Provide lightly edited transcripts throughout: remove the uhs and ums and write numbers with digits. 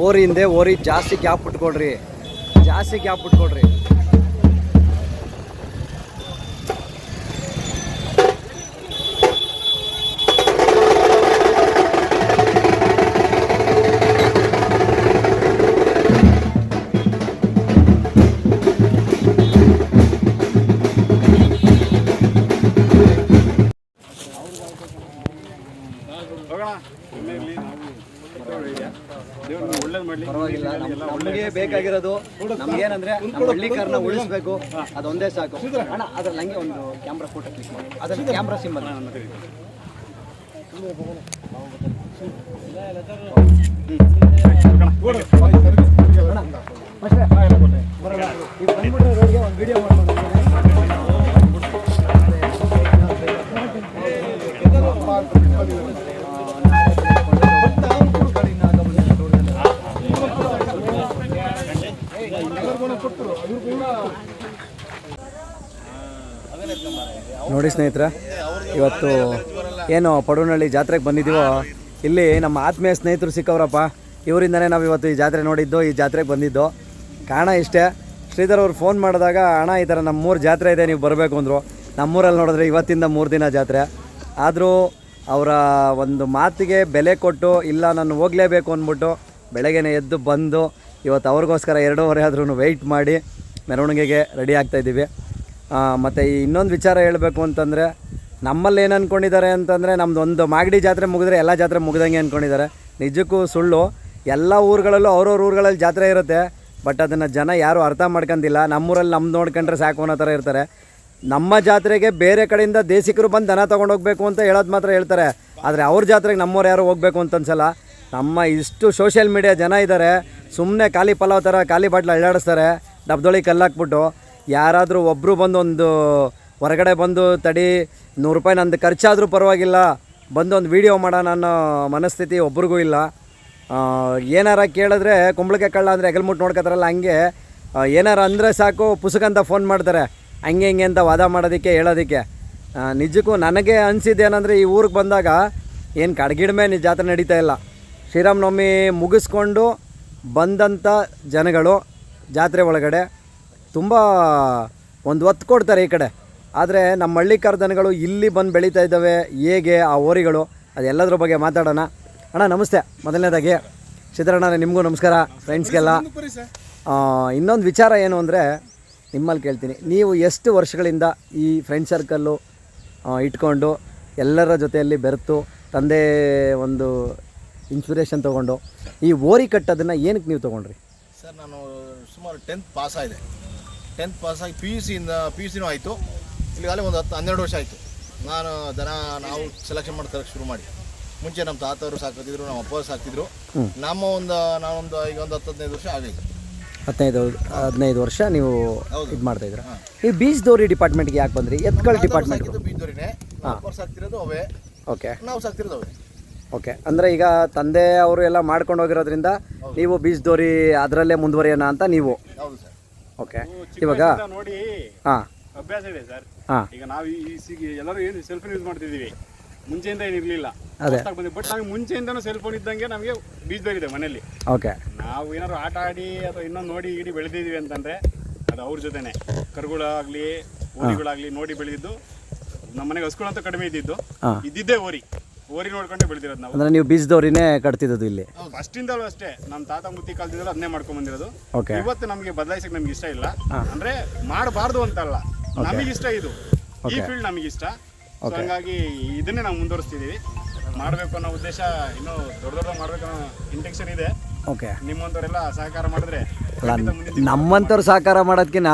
ಓರಿ ಹಿಂದೆ ಓರಿ ಜಾಸ್ತಿ ಗ್ಯಾಪ್ ಬಿಟ್ಕೊಡ್ರಿ, ಜಾಸ್ತಿ ಗ್ಯಾಪ್ ಬಿಟ್ಕೊಡ್ರಿ. ಪರವಾಗಿಲ್ಲ, ನಮಗೆ ಬೇಕಾಗಿರೋದು ನಮ್ಗೇನಂದ್ರೆ ನಮ್ಮ ಹಳ್ಳಿಕಾರನ್ನ ಉಳಿಸ್ಬೇಕು, ಅದೊಂದೇ ಸಾಕು ಅಣ್ಣ. ಅದ್ರಲ್ಲಿ ಹಂಗೆ ಒಂದು ಕ್ಯಾಮ್ರಾ ಫೋಟೋ ಕ್ಲಿಕ್ ಮಾಡಿ, ಅದ್ರಲ್ಲಿ ಕ್ಯಾಮ್ರಾ ಸಿಂಬಲ್ ಒಂದು ವಿಡಿಯೋ ನೋಡಿ ಸ್ನೇಹಿತರೆ, ಇವತ್ತು ಏನು ಪಡುನಹಳ್ಳಿ ಜಾತ್ರೆಗೆ ಬಂದಿದ್ದೀವೋ, ಇಲ್ಲಿ ನಮ್ಮ ಆತ್ಮೀಯ ಸ್ನೇಹಿತರು ಸಿಕ್ಕವ್ರಪ್ಪ. ಇವರಿಂದನೇ ನಾವು ಇವತ್ತು ಈ ಜಾತ್ರೆ ನೋಡಿದ್ದು, ಈ ಜಾತ್ರೆಗೆ ಬಂದಿದ್ದು. ಕಾರಣ ಇಷ್ಟೇ, ಶ್ರೀಧರ್ ಅವ್ರು ಫೋನ್ ಮಾಡಿದಾಗ ಅಣ್ಣ ಈ ಥರ ನಮ್ಮೂರು ಜಾತ್ರೆ ಇದೆ, ನೀವು ಬರಬೇಕು ಅಂದರು. ನಮ್ಮೂರಲ್ಲಿ ನೋಡಿದ್ರೆ ಇವತ್ತಿಂದ 3 ದಿನ ಜಾತ್ರೆ. ಆದರೂ ಅವರ ಒಂದು ಮಾತಿಗೆ ಬೆಲೆ ಕೊಟ್ಟು, ಇಲ್ಲ ನಾನು ಹೋಗಲೇಬೇಕು ಅಂದ್ಬಿಟ್ಟು ಬೆಳಗ್ಗೆನೇ ಎದ್ದು ಬಂದು ಇವತ್ತು ಅವ್ರಿಗೋಸ್ಕರ 2:30 ಆದ್ರೂ ವೆಯ್ಟ್ ಮಾಡಿ ಮೆರವಣಿಗೆಗೆ ರೆಡಿ ಆಗ್ತಾಯಿದ್ದೀವಿ. ಮತ್ತು ಇನ್ನೊಂದು ವಿಚಾರ ಹೇಳಬೇಕು ಅಂತಂದರೆ, ನಮ್ಮಲ್ಲಿ ಏನು ಅಂದ್ಕೊಂಡಿದ್ದಾರೆ ಅಂತಂದರೆ, ನಮ್ಮದು ಒಂದು ಮಾಗಡಿ ಜಾತ್ರೆ ಮುಗಿದ್ರೆ ಎಲ್ಲ ಜಾತ್ರೆ ಮುಗ್ದಂಗೆ ಅಂದ್ಕೊಂಡಿದ್ದಾರೆ. ನಿಜಕ್ಕೂ ಸುಳ್ಳು. ಎಲ್ಲ ಊರುಗಳಲ್ಲೂ ಅವ್ರವ್ರ ಊರುಗಳಲ್ಲಿ ಜಾತ್ರೆ ಇರುತ್ತೆ, ಬಟ್ ಅದನ್ನು ಜನ ಯಾರೂ ಅರ್ಥ ಮಾಡ್ಕೊಂಡಿಲ್ಲ. ನಮ್ಮೂರಲ್ಲಿ ನಮ್ಮ ನೋಡ್ಕೊಂಡ್ರೆ ಸಾಕು ಅನ್ನೋ ಥರ ಇರ್ತಾರೆ. ನಮ್ಮ ಜಾತ್ರೆಗೆ ಬೇರೆ ಕಡೆಯಿಂದ ದೇಶಿಕರು ಬಂದು ದನ ತೊಗೊಂಡೋಗ್ಬೇಕು ಅಂತ ಹೇಳೋದು ಮಾತ್ರ ಹೇಳ್ತಾರೆ, ಆದರೆ ಅವ್ರ ಜಾತ್ರೆಗೆ ನಮ್ಮವ್ರು ಯಾರು ಹೋಗಬೇಕು ಅಂತ ಅನ್ಸಲ್ಲ. ನಮ್ಮ ಇಷ್ಟು ಸೋಷಿಯಲ್ ಮೀಡಿಯಾ ಜನ ಇದ್ದಾರೆ, ಸುಮ್ಮನೆ ಖಾಲಿ ಪಲಾವ್ ಥರ ಖಾಲಿ ಬಾಟ್ಲು ಅಳ್ಳಾಡಿಸ್ತಾರೆ, ಡಬ್ದೊಳಿಗೆ ಕಲ್ಲಾಕ್ಬಿಟ್ಟು. ಯಾರಾದರೂ ಒಬ್ಬರು ಬಂದು ಒಂದು ಹೊರಗಡೆ ಬಂದು ತಡಿ 100 ರೂಪಾಯಿ ನಂದು ಖರ್ಚಾದರೂ ಪರವಾಗಿಲ್ಲ, ಬಂದು ಒಂದು ವೀಡಿಯೋ ಮಾಡೋಣ ಅನ್ನೋ ಮನಸ್ಥಿತಿ ಒಬ್ರಿಗೂ ಇಲ್ಲ. ಏನಾರ ಕೇಳಿದ್ರೆ ಕುಂಬಳಕಾಯಿ ಕಳ್ಳ ಅಂದರೆ ಎಗಲ್ಮುಟ್ಟು ನೋಡ್ಕೊತಾರಲ್ಲ, ಹಂಗೆ ಏನಾರು ಅಂದರೆ ಸಾಕು ಪುಸ್ತಕಂತ ಫೋನ್ ಮಾಡ್ತಾರೆ, ಹಂಗೆ ಹಿಂಗೆ ಅಂತ ವಾದ ಮಾಡೋದಕ್ಕೆ ಹೇಳೋದಕ್ಕೆ. ನಿಜಕ್ಕೂ ನನಗೆ ಅನಿಸಿದ್ದೇನೆಂದರೆ, ಈ ಊರಿಗೆ ಬಂದಾಗ ಏನು ಕಡ್ಗಿಡ್ಮೆ ಜಾತ್ರೆ ನಡೀತಾ ಇಲ್ಲ. ಶ್ರೀರಾಮನವಮಿ ಮುಗಿಸ್ಕೊಂಡು ಬಂದಂಥ ಜನಗಳು ಜಾತ್ರೆ ಒಳಗಡೆ ತುಂಬ ಒಂದು ಒತ್ತು ಕೊಡ್ತಾರೆ ಈ ಕಡೆ. ಆದರೆ ನಮ್ಮ ಹಳ್ಳಿಕಾರ ದನಗಳು ಇಲ್ಲಿ ಬಂದು ಬೆಳೀತಾ ಇದ್ದಾವೆ, ಹೇಗೆ ಆ ಓರಿಗಳು, ಅದೆಲ್ಲದ್ರ ಬಗ್ಗೆ ಮಾತಾಡೋಣ. ಅಣ್ಣ ನಮಸ್ತೆ. ಮೊದಲನೇದಾಗಿ ಶ್ರೀಧರಣ್ಣ ನಿಮಗೂ ನಮಸ್ಕಾರ, ಫ್ರೆಂಡ್ಸ್ಗೆಲ್ಲ. ಇನ್ನೊಂದು ವಿಚಾರ ಏನು ಅಂದರೆ, ನಿಮ್ಮಲ್ಲಿ ಕೇಳ್ತೀನಿ, ನೀವು ಎಷ್ಟು ವರ್ಷಗಳಿಂದ ಈ ಫ್ರೆಂಡ್ ಸರ್ಕಲ್ಲು ಇಟ್ಕೊಂಡು ಎಲ್ಲರ ಜೊತೆಯಲ್ಲಿ ಬೆರೆತು ತಂದೆ ಒಂದು ಇನ್ಸ್ಪಿರೇಷನ್ ತೊಗೊಂಡು ಈ ಓರಿ ಕಟ್ಟೋದನ್ನು ಏನಕ್ಕೆ ನೀವು ತೊಗೊಂಡ್ರಿ? ಸರ್, ನಾನು ಸುಮಾರು 10th ಪಾಸ್ ಆಗಿದೆ. 10th ಪಾಸಾಗಿ ಪಿ ಯು ಸಿನೂ ಆಯಿತು. ಇಲ್ಲಿಗಾಲೇ ಒಂದು 10-12 ವರ್ಷ ಆಯಿತು. ನಾವು ಸೆಲೆಕ್ಷನ್ ಮಾಡ್ತಾರೆ ಶುರು ಮಾಡಿ. ಮುಂಚೆ ನಮ್ಮ ತಾತವರು ಸಾಕಿದ್ರು, ನಮ್ಮ ಅಪ್ಪವರು ಸಾಕ್ತಿದ್ರು. ನಾವೊಂದು ಈಗ ಒಂದು 10-15 ವರ್ಷ ಆಗೈತೆ. 15 ವರ್ಷ ನೀವು ಇದು ಮಾಡ್ತಾಯಿದ್ರ. ಈ ಬೀಜದೋರಿ ಡಿಪಾರ್ಟ್ಮೆಂಟ್ಗೆ ಯಾಕೆ ಬಂದ್ರಿ? ಎತ್ಕಳ ಡಿಪಾರ್ಟ್ಮೆಂಟ್ ಬೀಜದೋರಿನೇ ಅಪ್ಪರು ಸಾಕ್ತಿರೋದು ಅವೇ. ಓಕೆ, ನಾವು ಸಾಕ್ತಿರೋದು ಅವೇ. ಓಕೆ, ಅಂದರೆ ಈಗ ತಂದೆ ಅವರು ಎಲ್ಲ ಮಾಡ್ಕೊಂಡು ಹೋಗಿರೋದ್ರಿಂದ ನೀವು ಬೀಜದೋರಿ ಅದರಲ್ಲೇ ಮುಂದುವರಿಯೋಣ ಅಂತ ನೀವು. ಹೌದು ಸರ್. ಓಕೆ, ಇವಾಗ ನೋಡಿ ಹಾಂ ಅಭ್ಯಾಸ ಇದೆ ಸರ್. ಹಾಂ, ಈಗ ನಾವು ಎಲ್ಲರೂ ಏನು ಸೆಲ್ ಫೋನ್ ಯೂಸ್ ಮಾಡ್ತಿದ್ದೀವಿ, ಮುಂಚೆಯಿಂದ ಏನಿರಲಿಲ್ಲ. ಬಟ್ ನಮಗೆ ಮುಂಚೆಯಿಂದನೂ ಸೆಲ್ ಫೋನ್ ಇದ್ದಂಗೆ ನಮಗೆ ಬೀಜದೋರಿ ಇದೆ ಮನೆಯಲ್ಲಿ. ಓಕೆ, ನಾವು ಏನಾದ್ರು ಆಟ ಆಡಿ ಅಥವಾ ಇನ್ನೊಂದು ನೋಡಿ ಇಡೀ ಬೆಳೆದಿದ್ದೀವಿ ಅಂತಂದರೆ ಅದು ಅವ್ರ ಜೊತೆನೆ. ಕರುಗಳಾಗಲಿ ಓರಿಗಳಾಗಲಿ ನೋಡಿ ಬೆಳೆದಿದ್ದು. ನಮ್ಮ ಮನೆಗೆ ಹಸುಗಳು ಅಂತ ಕಡಿಮೆ ಇದ್ದಿದ್ದೇ ಓರಿ ನೋಡ್ಕೊಂಡೆ ಬೆಳೆದಿರೋದು ನಾವು. ಅಂದರೆ ನೀವು ಬೀಜದೋರಿನೇ ಕಟ್ತಿದ್ದು ಇಲ್ಲಿ? ಫಸ್ಟಿಂದಲೂ ಅಷ್ಟೇ, ನಮ್ಮ ತಾತ ಮುತ್ತಿ ಕಾಲದಿಂದಲೂ ಅದನ್ನೇ ಮಾಡ್ಕೊಂಡ್ ಬಂದಿರೋದು. ಓಕೆ, ಇವತ್ತು ನಮಗೆ ಬದಲಾಯಿಸಕ್ಕೆ ನಮ್ಗೆ ಇಷ್ಟ ಇಲ್ಲ. ಅಂದ್ರೆ ಮಾಡಬಾರ್ದು ಅಂತಲ್ಲ, ನಮಗಿಷ್ಟ ಇದು, ಈ ಫೀಲ್ಡ್ ನಮಗಿಷ್ಟ. ಹಂಗಾಗಿ ಇದನ್ನೇ ನಾವು ಮುಂದುವರಿಸ್ತಿದ್ದೀವಿ. ಮಾಡಬೇಕು ಅನ್ನೋ ಉದ್ದೇಶ, ಇನ್ನೂ ದೊಡ್ಡ ಮಾಡಬೇಕು ಅನ್ನೋ ಇಂಟೆನ್ಷನ್ ಇದೆ. ಓಕೆ, ನಿಮ್ಮಂಥವರೆಲ್ಲ ಸಹಕಾರ ಮಾಡಿದ್ರೆ. ನಮ್ಮಂಥವ್ರು ಸಹಕಾರ ಮಾಡೋದಕ್ಕಿಂತ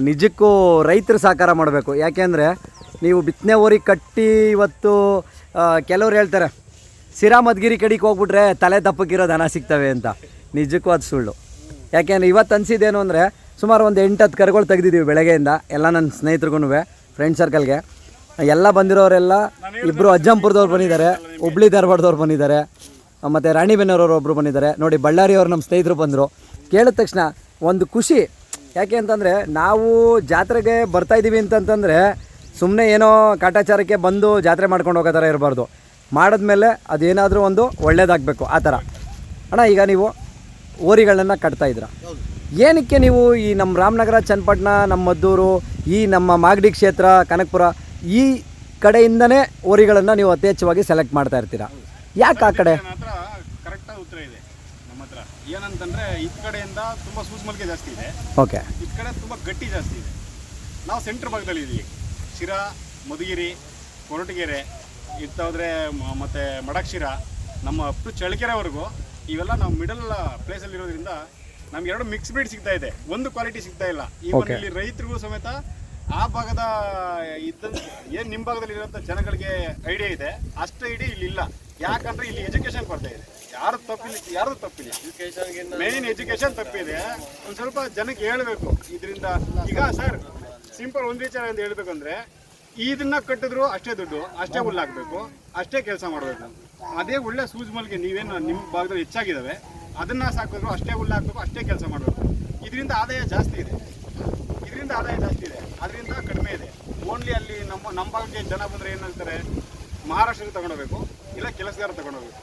ನಿಜಕ್ಕೂ ರೈತರು ಸಹಕಾರ ಮಾಡಬೇಕು. ಯಾಕೆಂದರೆ ನೀವು ಬಿತ್ತನೆ ಓರಿ ಕಟ್ಟಿ ಇವತ್ತು ಕೆಲವ್ರು ಹೇಳ್ತಾರೆ ಸಿರಾ ಮದ್ಗಿರಿ ಕಡೆಗೆ ಹೋಗ್ಬಿಟ್ರೆ ತಲೆ ದಪ್ಪಕ್ಕಿರೋ ದನ ಸಿಗ್ತವೆ ಅಂತ. ನಿಜಕ್ಕೂ ಅದು ಸುಳ್ಳು. ಯಾಕೆಂದರೆ ಇವತ್ತು ಅನಿಸಿದ್ದೇನು ಅಂದರೆ, ಸುಮಾರು ಒಂದು 8-10 ಕರುಗಳು ತೆಗೆದಿದ್ದೀವಿ ಬೆಳಗ್ಗೆಯಿಂದ. ಎಲ್ಲ ನನ್ನ ಸ್ನೇಹಿತರಿಗೂ, ಫ್ರೆಂಡ್ ಸರ್ಕಲ್ಗೆ ಎಲ್ಲ ಬಂದಿರೋರೆಲ್ಲ, ಇಬ್ಬರು ಅಜ್ಜಂಪುರದವ್ರು ಬಂದಿದ್ದಾರೆ, ಹುಬ್ಳಿ ಧಾರವಾಡದವ್ರು ಬಂದಿದ್ದಾರೆ, ಮತ್ತು ರಾಣಿಬೆನ್ನೂರವ್ರು ಒಬ್ಬರು ಬಂದಿದ್ದಾರೆ. ನೋಡಿ, ಬಳ್ಳಾರಿಯವ್ರು ನಮ್ಮ ಸ್ನೇಹಿತರು ಬಂದರು. ಕೇಳಿದ ತಕ್ಷಣ ಒಂದು ಖುಷಿ. ಯಾಕೆ ಅಂತಂದರೆ, ನಾವು ಜಾತ್ರೆಗೆ ಬರ್ತಾಯಿದ್ದೀವಿ ಅಂತಂತಂದರೆ ಸುಮ್ಮನೆ ಏನೋ ಕಾಟಾಚಾರಕ್ಕೆ ಬಂದು ಜಾತ್ರೆ ಮಾಡ್ಕೊಂಡು ಹೋಗೋ ಥರ ಇರಬಾರ್ದು. ಮಾಡಿದ್ಮೇಲೆ ಅದೇನಾದರೂ ಒಂದು ಒಳ್ಳೇದಾಗಬೇಕು, ಆ ಥರ. ಅಣ್ಣ ಈಗ ನೀವು ಓರಿಗಳನ್ನ ಕಟ್ತಾ ಇದ್ರ, ಹೌದು. ಏನಕ್ಕೆ ನೀವು ಈ ನಮ್ಮ ರಾಮನಗರ, ಚನ್ನಪಟ್ಟಣ, ನಮ್ಮ ಮದ್ದೂರು, ಈ ನಮ್ಮ ಮಾಗಡಿ ಕ್ಷೇತ್ರ, ಕನಕಪುರ ಈ ಕಡೆಯಿಂದನೇ ಓರಿಗಳನ್ನು ನೀವು ಯಥೇಚ್ಛವಾಗಿ ಸೆಲೆಕ್ಟ್ ಮಾಡ್ತಾ ಇರ್ತೀರಾ? ಯಾಕೆ ಆ ಕಡೆ? ನನ್ನ ಹತ್ರ ಕರೆಕ್ಟಾಗಿ ಉತ್ತರ ಇದೆ. ನಮ್ಮ ಹತ್ರ ಏನಂತಂದ್ರೆ ಈ ಕಡೆಯಿಂದ ತುಂಬ ಸೂಸ್ಮಲ್ಗೆ ಜಾಸ್ತಿ ಇದೆ, ಓಕೆ. ಈ ಕಡೆ ತುಂಬ ಗಟ್ಟಿ ಜಾಸ್ತಿ ಇದೆ. ನಾವು ಸೆಂಟ್ರ್ ಭಾಗದಲ್ಲಿ ಇದ್ದೀವಿ. ಶಿರಾ, ಮಧುಗಿರಿ, ಕೊರಟಗೆರೆ ಇರ್ತಾವ್ರೆ, ಮತ್ತು ಮಡಕ್ಷಿರ, ನಮ್ಮ ಅಪ್ ಟು ಚಳ್ಳಕೆರೆವರೆಗೂ ಇವೆಲ್ಲ ನಾವು ಮಿಡಲ್ ಪ್ಲೇಸಲ್ಲಿ ಇರೋದ್ರಿಂದ ನಮ್ಗೆ ಎರಡು ಮಿಕ್ಸ್ ಬ್ರೀಡ್ ಸಿಗ್ತಾ ಇದೆ, ಒಂದು ಕ್ವಾಲಿಟಿ ಸಿಗ್ತಾ ಇಲ್ಲ. ಈವನ್ ಇಲ್ಲಿ ರೈತರಿಗೂ ಸಮೇತ ಆ ಭಾಗದ ಏನು ನಿಮ್ಮ ಭಾಗದಲ್ಲಿ ಇರೋಂಥ ಜನಗಳಿಗೆ ಐಡಿಯಾ ಇದೆ, ಅಷ್ಟು ಐಡಿಯಾ ಇಲ್ಲಿ ಇಲ್ಲ. ಯಾಕಂದ್ರೆ ಇಲ್ಲಿ ಎಜುಕೇಶನ್ ಕೊರತೆ ಇದೆ. ಯಾರ್ದು ತಪ್ಪಿಲ್ಲ, ಮೇನ್ ಎಜುಕೇಶನ್ ತಪ್ಪಿದೆ. ಒಂದು ಸ್ವಲ್ಪ ಜನಕ್ಕೆ ಹೇಳಬೇಕು ಇದರಿಂದ. ಈಗ ಸರ್ ಸಿಂಪಲ್ ಒಂದು ವಿಚಾರ ಅಂತ ಹೇಳ್ಬೇಕಂದ್ರೆ, ಇದನ್ನ ಕಟ್ಟಿದ್ರು ಅಷ್ಟೇ ದುಡ್ಡು, ಅಷ್ಟೇ ಹುಲ್ಲಾಗಬೇಕು, ಅಷ್ಟೇ ಕೆಲಸ ಮಾಡಬೇಕು. ಅದೇ ಒಳ್ಳೆ ಸೂಜ್ಮಲ್ಗೆ ನೀವೇನು ನಿಮ್ಮ ಭಾಗದಲ್ಲಿ ಹೆಚ್ಚಾಗಿದ್ದಾವೆ ಅದನ್ನ ಸಾಕಿದ್ರು ಅಷ್ಟೇ ಹುಲ್ಲಾಗಬೇಕು, ಅಷ್ಟೇ ಕೆಲಸ ಮಾಡಬೇಕು. ಇದರಿಂದ ಆದಾಯ ಜಾಸ್ತಿ ಇದೆ, ಅದರಿಂದ ಕಡಿಮೆ ಇದೆ. ಓನ್ಲಿ ಅಲ್ಲಿ ನಮ್ಮ ಭಾಗಕ್ಕೆ ಜನ ಬಂದರೆ ಏನು ಹೇಳ್ತಾರೆ, ಮಹಾರಾಷ್ಟ್ರಕ್ಕೆ ತಗೊಂಡೋಗ್ಬೇಕು, ಇಲ್ಲ ಕೆಲಸಗಾರ ತಗೊಂಡೋಗ್ಬೇಕು.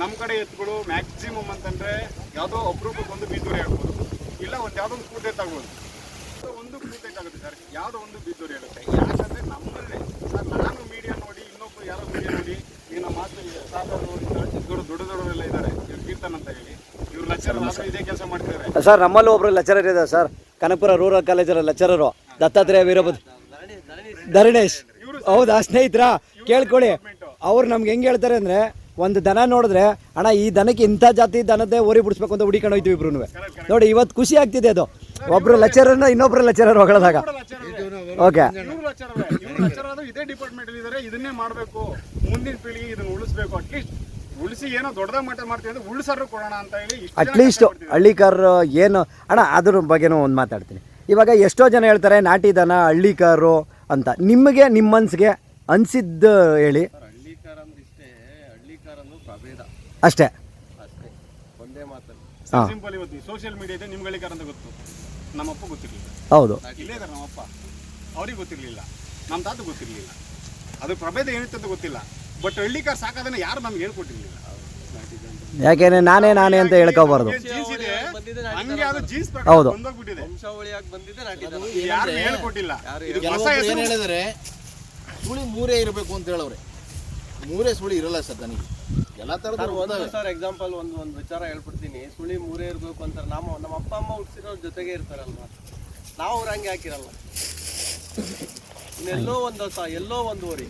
ನಮ್ಮ ಕಡೆ ಎತ್ತುಗಳು ಮ್ಯಾಕ್ಸಿಮಮ್ ಅಂತಂದರೆ ಯಾವುದೋ ಒಬ್ರೊಬ್ಬರಿಗೆ ಒಂದು ಬೀದೂರಿ ಹೇಳ್ಬೋದು, ಇಲ್ಲ ಯಾವುದೋ ಒಂದು ಕೂತೆ ತಗೋಬೋದು. ಒಂದು ಕೂತೆ ಆಗುತ್ತೆ ಸರ್, ಯಾವುದೋ ಒಂದು ಬೀದೂರಿ ಹೇಳುತ್ತೆ. ಯಾಕಂದರೆ ನಮ್ಮಲ್ಲೇ ಸರ್, ನಾನು ಮೀಡಿಯಾ ನೋಡಿ, ಇನ್ನೊಬ್ಬರು ಯಾರೋ ಮೀಡಿಯಾ ನೋಡಿ, ಈಗ ನಮ್ಮ ಮಾತು ದೊಡ್ಡವರೆಲ್ಲ ಇದ್ದಾರೆ, ಇವ್ರು ಕೀರ್ತನ್ ಅಂತ ಹೇಳಿ, ಇವ್ರು ಲೆಕ್ಚರರ್ ಇದೇ ಕೆಲಸ ಮಾಡ್ತಿದ್ದಾರೆ ಸರ್. ನಮ್ಮಲ್ಲೂ ಒಬ್ರು ಲೆಕ್ಚರರ್ ಇದ್ದಾರೆ ಸರ್, ಕನಕಪುರ ರೂರಲ್ ಕಾಲೇಜರ ಲೆಕ್ಚರರು, ದತ್ತಾತ್ರೇಯ ವೀರಭದ್ರ ಧರಣೇಶ್. ಹೌದಾ ಸ್ನೇಹಿತರ, ಕೇಳ್ಕೊಳ್ಳಿ. ಅವ್ರು ನಮ್ಗೆ ಹೆಂಗೆ ಹೇಳ್ತಾರೆ ಅಂದರೆ, ಒಂದು ದನ ನೋಡಿದ್ರೆ ಅಣ್ಣ ಈ ದನಕ್ಕೆ ಇಂಥ ಜಾತಿ ದನದ್ದೇ ಓರಿ ಬಿಡಿಸ್ಬೇಕು ಅಂತ ಹುಡಿಕೊಂಡು ಹೋಯ್ತೀವಿ ಇಬ್ರು. ನೋಡಿ ಇವತ್ತು ಖುಷಿ ಆಗ್ತಿದೆ ಅದು, ಒಬ್ರು ಲೆಕ್ಚರರ್ನ ಇನ್ನೊಬ್ರು ಲೆಕ್ಚರರ್ ಹೊಗಳದಾಗ. ಓಕೆ, ಇದೇ ಡಿಪಾರ್ಟ್ಮೆಂಟ್ ಇದ್ದಾರೆ, ಇದನ್ನೇ ಮಾಡಬೇಕು, ಮುಂದಿನ ಪೀಳಿಗೆ ಇದನ್ನ ಉಳಿಸ್ಬೇಕು. ಅಟ್ಲೀಸ್ಟ್ ಉಳಿಸಿ ಏನೋ ದೊಡ್ಡದಾಗ ಮಟ್ಟ ಮಾಡ್ತೀವಿ ಅಂದ್ರೆ ಉಳಿಸರು ಕೊಡೋಣ ಅಂತ ಹೇಳಿ ಅಟ್ಲೀಸ್ಟ್ ಹಳ್ಳಿಕಾರರು ಏನು ಅಣ್ಣ ಅದ್ರ ಬಗ್ಗೆನೂ ಒಂದು ಮಾತಾಡ್ತೀನಿ. ಇವಾಗ ಎಷ್ಟೋ ಜನ ಹೇಳ್ತಾರೆ ನಾಟಿ ದನ ಹಳ್ಳಿಕಾರರು ಅಂತ, ನಿಮಗೆ ನಿಮ್ಮ ಮನ್ಸಿಗೆ ಅನ್ಸಿದ್ದು ಹೇಳಿ. ಅಷ್ಟೇ ಒಂದೇ ಮಾತಲ್ಲಿ ಸಿಂಪಲ್. ಇವತ್ತು ಸೋಷಿಯಲ್ ಮೀಡಿಯಾ ಇದೆ, ನಿಮ್ಗೆ ಹಳ್ಳಿಕಾರ ಅಂತ ಗೊತ್ತು, ನಮ್ಮಪ್ಪ ಗೊತ್ತಿರಲಿಲ್ಲ. ಹೌದು, ಇಲ್ಲೇ ಇದ್ದಾರೆ ನಮ್ಮಪ್ಪ, ಅವ್ರಿಗೆ ಗೊತ್ತಿರಲಿಲ್ಲ, ನಮ್ಮ ತಾತ ಗೊತ್ತಿರಲಿಲ್ಲ, ಅದು ಪ್ರಭೇದ ಏನಿತ್ತು ಅಂತ ಗೊತ್ತಿಲ್ಲ. ಬಟ್ ಹಳ್ಳಿಕಾರ ಸಾಕೋದನ್ನ ಯಾರು ನಮ್ಗೆ ಹೇಳ್ಕೊಟ್ಟಿರ್ಲಿಲ್ಲ. ಯಾಕೆಂದ್ರೆ ನಾನೇ ಅಂತ ಹೇಳ್ಕೋಬಾರ್ದು. ಜೀನ್ಸ್ ಇದೆ, ಹಂಗೆ ಅದು ಜೀನ್ಸ್ ಹೌದು ಬಂದೋಗ್ಬಿಟ್ಟಿದೆ, ಯಾರು ಹೇಳ್ಕೊಟ್ಟಿಲ್ಲ. ಏನ್ ಹೇಳಿದ್ರೆ ಸುಳಿ ಮೂರೇ ಇರಬೇಕು ಅಂತ ಹೇಳವ್ರೆ, ಮೂರೇ ಸುಳಿ ಇರಲ್ಲ ಸರ್ ನನಗೆ. ಎಲ್ಲ ತರದ ಸರ್ ಎಕ್ಸಾಂಪಲ್ ಒಂದು ವಿಚಾರ ಹೇಳ್ಬಿಡ್ತೀನಿ. ಸುಳಿ ಮೂರೇ ಇರಬೇಕು ಅಂತ ನಮ್ಮ ಅಪ್ಪ ಅಮ್ಮ ಹುಟ್ಟಿಸಿರೋ ಜೊತೆಗೆ ಇರ್ತಾರಲ್ವ, ನಾವು ಅವ್ರು ಹಂಗೆ ಹಾಕಿರಲ್ಲ. ಎಲ್ಲೋ ಒಂದು ಓರಿ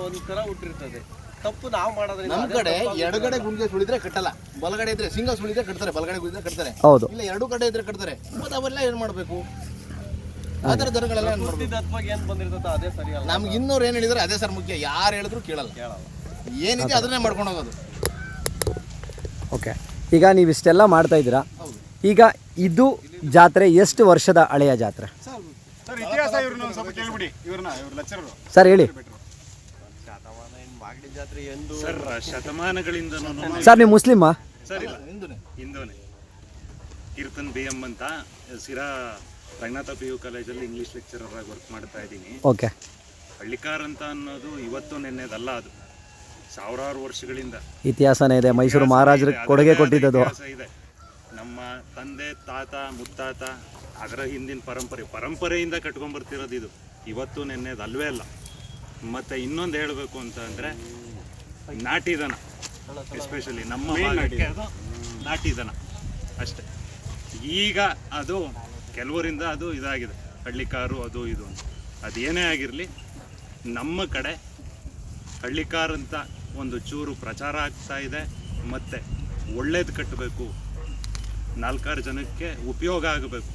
ಒಂದು ಥರ ಹುಟ್ಟಿರ್ತದೆ. ತಪ್ಪು ನಾವು ಮಾಡೋದ್ರಿಂದ ನಮ್ಮ ಕಡೆ ಎಡಗಡೆ ಗುಂಡಿಗೆ ಸುಳಿದ್ರೆ ಕಟ್ಟಲ್ಲ, ಬಲಗಡೆ ಇದ್ರೆ ಸಿಂಗ ಸುಳಿದ್ರೆ ಕಟ್ತಾರೆ, ಬಲಗಡೆ ಗುಂಡಿದ್ರೆ ಕಟ್ತಾರೆ. ಹೌದು, ಇಲ್ಲ ಎರಡು ಕಡೆ ಇದ್ರೆ ಕಟ್ತಾರೆ. ಮತ್ತೆ ಅವೆಲ್ಲ ಏನ್ ಮಾಡ್ಬೇಕು? ಆ ಥರ ದನಗಳೆಲ್ಲ ಏನ್ ಮಾಡ್ಬೇಕು? ಏನ್ ಬಂದಿರ್ತದ ಅದೇ ಸರಿ ಅಲ್ಲ. ನಮ್ಗೆ ಇನ್ನೂರು ಏನ್ ಹೇಳಿದ್ರೆ ಅದೇ ಸರ್ ಮುಖ್ಯ. ಯಾರು ಹೇಳಿದ್ರು ಕೇಳಲ್ಲ, ಏನಿದೆ ಅದನ್ನೇ ಮಾಡ್ಕೊಂಡು ಹೋಗೋದು. ಓಕೆ, ಈಗ ನೀವು ಇಷ್ಟೆಲ್ಲ ಮಾಡ್ತಾ ಇದ್ದೀರಾ. ಈಗ ಇದು ಜಾತ್ರೆ ಎಷ್ಟು ವರ್ಷದ ಹಳೆಯ ಜಾತ್ರೆ ಸರ್? ಇತಿಹಾಸ ಇವ್ರನ್ನ ಸ್ವಲ್ಪ ಕೇಳ್ಬಿಡಿ, ಇವ್ರ ಲೆಕ್ಚರರು ಸರ್ ಹೇಳಿ. ಮಾಗಡಿ ಜಾತ್ರೆ ಎಂದು ಸರ್ ಶತಮಾನಗಳಿಂದ ಸರ್ ನೀವು ಮುಸ್ಲಿಮಾ? ಸರ್ ಇಲ್ಲ, ಹಿಂದೂನೇ. ಕೀರ್ತನ್ BM ಅಂತ ಸಿರಾ ರಂಗನಾಥ PU ಕಾಲೇಜಲ್ಲಿ ಇಂಗ್ಲೀಷ್ ಲೆಕ್ಚರರ್ ಆಗಿ ವರ್ಕ್ ಮಾಡ್ತಾ ಇದ್ದೀನಿ. ಓಕೆ, ಹಳ್ಳಿಕಾರ ಅಂತ ಅನ್ನೋದು ಇವತ್ತು ನೆನ್ನೆದಲ್ಲ, ಅದು ಸಾವಿರಾರು ವರ್ಷಗಳಿಂದ ಇತಿಹಾಸನೇ ಇದೆ. ಮೈಸೂರು ಮಹಾರಾಜರು ಕೊಡುಗೆ ಕೊಟ್ಟಿದ್ದು ಇದೆ. ನಮ್ಮ ತಂದೆ ತಾತ ಮುತ್ತಾತ ಅದರ ಹಿಂದಿನ ಪರಂಪರೆಯಿಂದ ಕಟ್ಕೊಂಡ್ಬರ್ತಿರೋದು ಇದು, ಇವತ್ತು ನೆನ್ನೆದು ಅಲ್ವೇ ಅಲ್ಲ. ಮತ್ತು ಇನ್ನೊಂದು ಹೇಳಬೇಕು ಅಂತ ಅಂದರೆ, ನಾಟಿ ದನ ಎಸ್ಪೆಷಲಿ ನಮ್ಮ ಭಾಗಕ್ಕೆ ಅದು ನಾಟಿ ದನ ಅಷ್ಟೆ. ಈಗ ಅದು ಕೆಲವರಿಂದ ಅದು ಇದಾಗಿದೆ, ಹಳ್ಳಿಕಾರು ಅದು ಇದು ಅಂತ. ಅದೇನೇ ಆಗಿರಲಿ, ನಮ್ಮ ಕಡೆ ಹಳ್ಳಿಕಾರ್ ಅಂತ ಒಂದು ಚೂರು ಪ್ರಚಾರ ಆಗ್ತಾ ಇದೆ. ಮತ್ತು ಒಳ್ಳೇದು ಕಟ್ಟಬೇಕು, ನಾಲ್ಕಾರು ಜನಕ್ಕೆ ಉಪಯೋಗ ಆಗಬೇಕು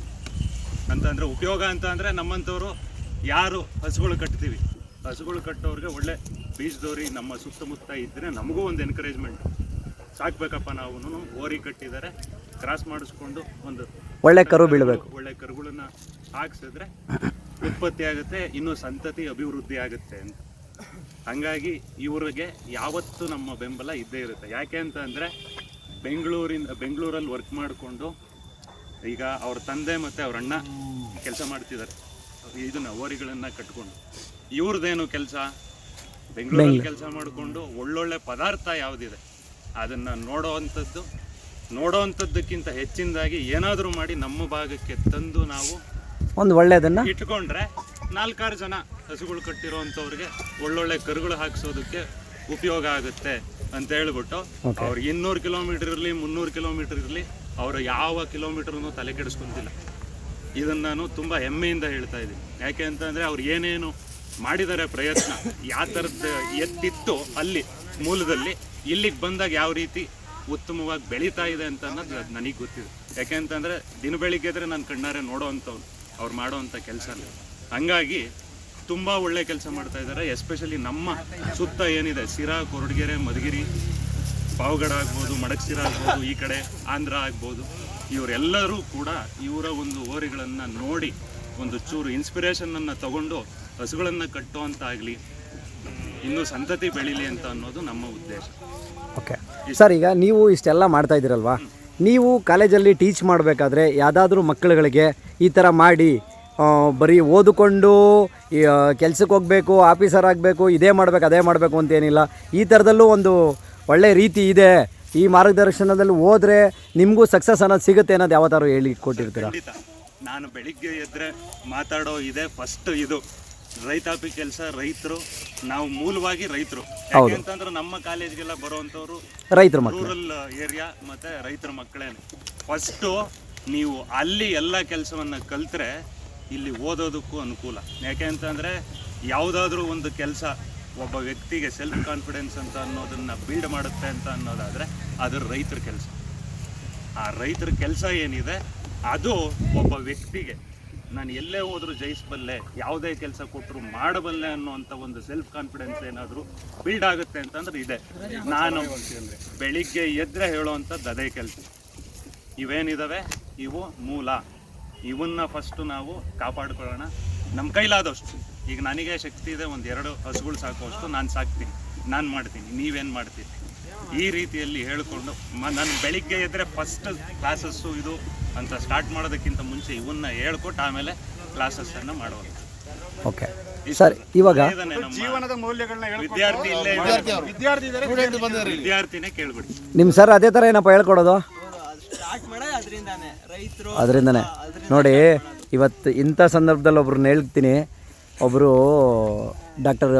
ಅಂತಂದರೆ, ಉಪಯೋಗ ಅಂತ ಅಂದರೆ ನಮ್ಮಂಥವ್ರು ಯಾರು ಹಸುಗಳು ಕಟ್ತೀವಿ, ಹಸುಗಳು ಕಟ್ಟೋರಿಗೆ ಒಳ್ಳೆ ಬೀಜದೋರಿ ನಮ್ಮ ಸುತ್ತಮುತ್ತ ಇದ್ದರೆ ನಮಗೂ ಒಂದು ಎನ್ಕರೇಜ್ಮೆಂಟ್. ಸಾಕಬೇಕಪ್ಪ, ನಾವು ಓರಿ ಕಟ್ಟಿದ್ದಾರೆ, ಕ್ರಾಸ್ ಮಾಡಿಸ್ಕೊಂಡು ಒಂದು ಒಳ್ಳೆ ಕರು ಬೀಳಬೇಕು, ಒಳ್ಳೆ ಕರುಗಳನ್ನ ಹಾಕ್ಸಿದ್ರೆ ಉತ್ಪತ್ತಿ ಆಗುತ್ತೆ, ಇನ್ನೂ ಸಂತತಿ ಅಭಿವೃದ್ಧಿ ಆಗುತ್ತೆ ಅಂತ. ಹಾಗಾಗಿ ಇವ್ರಿಗೆ ಯಾವತ್ತೂ ನಮ್ಮ ಬೆಂಬಲ ಇದ್ದೇ ಇರುತ್ತೆ. ಯಾಕೆ ಅಂತ ಅಂದರೆ, ಬೆಂಗಳೂರಲ್ಲಿ ವರ್ಕ್ ಮಾಡಿಕೊಂಡು ಈಗ ಅವ್ರ ತಂದೆ ಮತ್ತು ಅವ್ರ ಅಣ್ಣ ಕೆಲಸ ಮಾಡ್ತಿದ್ದಾರೆ, ಇದನ್ನು ಓರಿಗಳನ್ನು ಕಟ್ಕೊಂಡು. ಇವ್ರದ್ದೇನು ಕೆಲಸ, ಬೆಂಗಳೂರಲ್ಲಿ ಕೆಲಸ ಮಾಡಿಕೊಂಡು ಒಳ್ಳೊಳ್ಳೆ ಪದಾರ್ಥ ಯಾವುದಿದೆ ಅದನ್ನು ನೋಡೋವಂಥದ್ದಕ್ಕಿಂತ ಹೆಚ್ಚಿನದಾಗಿ ಏನಾದರೂ ಮಾಡಿ ನಮ್ಮ ಭಾಗಕ್ಕೆ ತಂದು ನಾವು ಒಂದು ಒಳ್ಳೆಯದನ್ನು ಇಟ್ಕೊಂಡ್ರೆ 4-6 ಜನ ಹಸುಗಳು ಕಟ್ಟಿರೋವಂಥವ್ರಿಗೆ ಒಳ್ಳೊಳ್ಳೆ ಕರುಗಳು ಹಾಕ್ಸೋದಕ್ಕೆ ಉಪಯೋಗ ಆಗುತ್ತೆ ಅಂತ ಹೇಳ್ಬಿಟ್ಟು ಅವ್ರಿಗೆ 200 ಕಿಲೋಮೀಟರ್ ಇರಲಿ 300 ಕಿಲೋಮೀಟರ್ ಇರಲಿ ಅವರು ಯಾವ ಕಿಲೋಮೀಟರ್ನು ತಲೆ ಕೆಡಿಸ್ಕೊಂತಿಲ್ಲ. ಇದನ್ನು ನಾನು ತುಂಬ ಹೆಮ್ಮೆಯಿಂದ ಹೇಳ್ತಾ ಇದ್ದೀನಿ. ಯಾಕೆ ಅಂತಂದರೆ ಅವ್ರು ಏನೇನು ಮಾಡಿದ್ದಾರೆ ಪ್ರಯತ್ನ, ಯಾವ ಥರದ್ದು ಎತ್ತಿತ್ತು ಅಲ್ಲಿ ಮೂಲದಲ್ಲಿ, ಇಲ್ಲಿಗೆ ಬಂದಾಗ ಯಾವ ರೀತಿ ಉತ್ತಮವಾಗಿ ಬೆಳೀತಾ ಇದೆ ಅಂತ ಅನ್ನೋದು ನನಗೆ ಗೊತ್ತಿದೆ. ಯಾಕೆ ಅಂತಂದರೆ ದಿನ ಬೆಳಿಗ್ಗೆ ಎದ್ರೆ ನಾನು ಕಣ್ಣಾರೆ ನೋಡೋವಂಥವ್ರು ಅವ್ರು ಮಾಡೋವಂಥ ಕೆಲಸ. ಹಂಗಾಗಿ ತುಂಬ ಒಳ್ಳೆ ಕೆಲಸ ಮಾಡ್ತಾ ಇದ್ದಾರೆ. ಎಸ್ಪೆಷಲಿ ನಮ್ಮ ಸುತ್ತ ಏನಿದೆ ಸಿರಾ, ಕೊರಟಗೆರೆ, ಮಧುಗಿರಿ, ಪಾವಗಡ ಆಗ್ಬೋದು, ಮಡಕ್ಸಿರ ಆಗ್ಬೋದು, ಈ ಕಡೆ ಆಂಧ್ರ ಆಗ್ಬೋದು, ಇವರೆಲ್ಲರೂ ಕೂಡ ಇವರ ಒಂದು ಓರಿಗಳನ್ನು ನೋಡಿ ಒಂದು ಚೂರು ಇನ್ಸ್ಪಿರೇಷನನ್ನು ತಗೊಂಡು ಹಸುಗಳನ್ನು ಕಟ್ಟುವಂತಾಗಲಿ, ಇನ್ನೂ ಸಂತತಿ ಬೆಳೀಲಿ ಅಂತ ಅನ್ನೋದು ನಮ್ಮ ಉದ್ದೇಶ. ಓಕೆ ಸರ್, ಈಗ ನೀವು ಇಷ್ಟೆಲ್ಲ ಮಾಡ್ತಾ ಇದ್ದೀರಲ್ವಾ, ನೀವು ಕಾಲೇಜಲ್ಲಿ ಟೀಚ್ ಮಾಡಬೇಕಾದ್ರೆ ಯಾವುದಾದ್ರೂ ಮಕ್ಕಳುಗಳಿಗೆ ಈ ಥರ ಮಾಡಿ ಬರೀ ಓದಿಕೊಂಡು ಕೆಲ್ಸಕ್ಕೆ ಹೋಗಬೇಕು, ಆಫೀಸರ್ ಆಗಬೇಕು, ಇದೇ ಮಾಡಬೇಕು ಅದೇ ಮಾಡಬೇಕು ಅಂತೇನಿಲ್ಲ, ಈ ಥರದಲ್ಲೂ ಒಂದು ಒಳ್ಳೆ ರೀತಿ ಇದೆ, ಈ ಮಾರ್ಗದರ್ಶನದಲ್ಲಿ ಹೋದರೆ ನಿಮಗೂ ಸಕ್ಸಸ್ ಅನ್ನೋದು ಸಿಗುತ್ತೆ ಅನ್ನೋದು ಯಾವತ್ತಾರು ಹೇಳಿ ಕೊಟ್ಟಿರ್ತೀರ? ಖಂಡಿತ. ನಾನು ಬೆಳಿಗ್ಗೆ ಎದ್ದರೆ ಮಾತಾಡೋ ಇದೆ ಫಸ್ಟ್ ಇದು ರೈತಾಪಿ ಕೆಲಸ. ರೈತರು, ನಾವು ಮೂಲವಾಗಿ ರೈತರು. ಯಾಕೆ ಅಂತಂದ್ರೆ ನಮ್ಮ ಕಾಲೇಜ್ಗೆಲ್ಲ ಬರುವಂಥವ್ರು ರೈತರ ಮಕ್ಕಳು, ರೂರಲ್ ಏರಿಯಾ ಮತ್ತು ರೈತರ ಮಕ್ಕಳೇನೆ. ಫಸ್ಟು ನೀವು ಅಲ್ಲಿ ಎಲ್ಲ ಕೆಲಸವನ್ನು ಕಲ್ತ್ರೆ ಇಲ್ಲಿ ಓದೋದಕ್ಕೂ ಅನುಕೂಲ. ಯಾಕೆ ಅಂತಂದರೆ ಯಾವುದಾದ್ರೂ ಒಂದು ಕೆಲಸ ಒಬ್ಬ ವ್ಯಕ್ತಿಗೆ ಸೆಲ್ಫ್ ಕಾನ್ಫಿಡೆನ್ಸ್ ಅಂತ ಅನ್ನೋದನ್ನು ಬಿಲ್ಡ್ ಮಾಡುತ್ತೆ ಅಂತ ಅನ್ನೋದಾದರೆ ಅದು ರೈತರ ಕೆಲಸ. ಆ ರೈತರ ಕೆಲಸ ಏನಿದೆ ಅದು ಒಬ್ಬ ವ್ಯಕ್ತಿಗೆ ನಾನು ಎಲ್ಲೇ ಹೋದರೂ ಜಯಿಸಬಲ್ಲೆ, ಯಾವುದೇ ಕೆಲಸ ಕೊಟ್ಟರು ಮಾಡಬಲ್ಲೆ ಅನ್ನೋವಂಥ ಒಂದು ಸೆಲ್ಫ್ ಕಾನ್ಫಿಡೆನ್ಸ್ ಏನಾದರೂ ಬಿಲ್ಡ್ ಆಗುತ್ತೆ ಅಂತಂದ್ರೆ ಇದೆ. ನಾನು ಬೆಳಿಗ್ಗೆ ಎದ್ದರೆ ಹೇಳೋವಂಥದ್ದು ಅದೇ ಕೆಲಸ. ಇವೇನಿದ್ದಾವೆ ಇವು ಮೂಲ, ಇವನ್ನ ಫಸ್ಟು ನಾವು ಕಾಪಾಡ್ಕೊಳ್ಳೋಣ ನಮ್ಮ ಕೈಲಾದಷ್ಟು. ಈಗ ನನಗೆ ಶಕ್ತಿ ಇದೆ, 1-2 ಹಸುಗಳು ಸಾಕುವಷ್ಟು ನಾನು ಸಾಕ್ತೀನಿ, ನಾನು ಮಾಡ್ತೀನಿ, ನೀವೇನು ಮಾಡ್ತೀನಿ, ಈ ರೀತಿಯಲ್ಲಿ ಹೇಳಿಕೊಂಡು ನಾನು ಬೆಳಿಗ್ಗೆ ಎದ್ದರೆ ಫಸ್ಟ್ ಕ್ಲಾಸಸ್ಸು ಇದು ಅಂತ ಸ್ಟಾರ್ಟ್ ಮಾಡೋದಕ್ಕಿಂತ ಮುಂಚೆ ಇವನ್ನ ಹೇಳ್ಕೊಟ್ಟು ಆಮೇಲೆ ಕ್ಲಾಸಸ್ಸನ್ನು ಮಾಡುವುದು. ಓಕೆ ಸರ್, ಇವಾಗ ಜೀವನದ ಮೌಲ್ಯಗಳನ್ನ ವಿದ್ಯಾರ್ಥಿ ಇಲ್ಲೇ ವಿದ್ಯಾರ್ಥಿನೇ ಕೇಳ್ಬಿಡಿ. ನಿಮ್ಮ ಸರ್ ಅದೇ ಥರ ಏನಪ್ಪ ಹೇಳ್ಕೊಡೋದು? ಅದರಿಂದನೇ ನೋಡಿ, ಇವತ್ತು ಇಂಥ ಸಂದರ್ಭದಲ್ಲಿ ಒಬ್ರನ್ನ ಹೇಳ್ತೀನಿ. ಒಬ್ಬರು ಡಾಕ್ಟರ್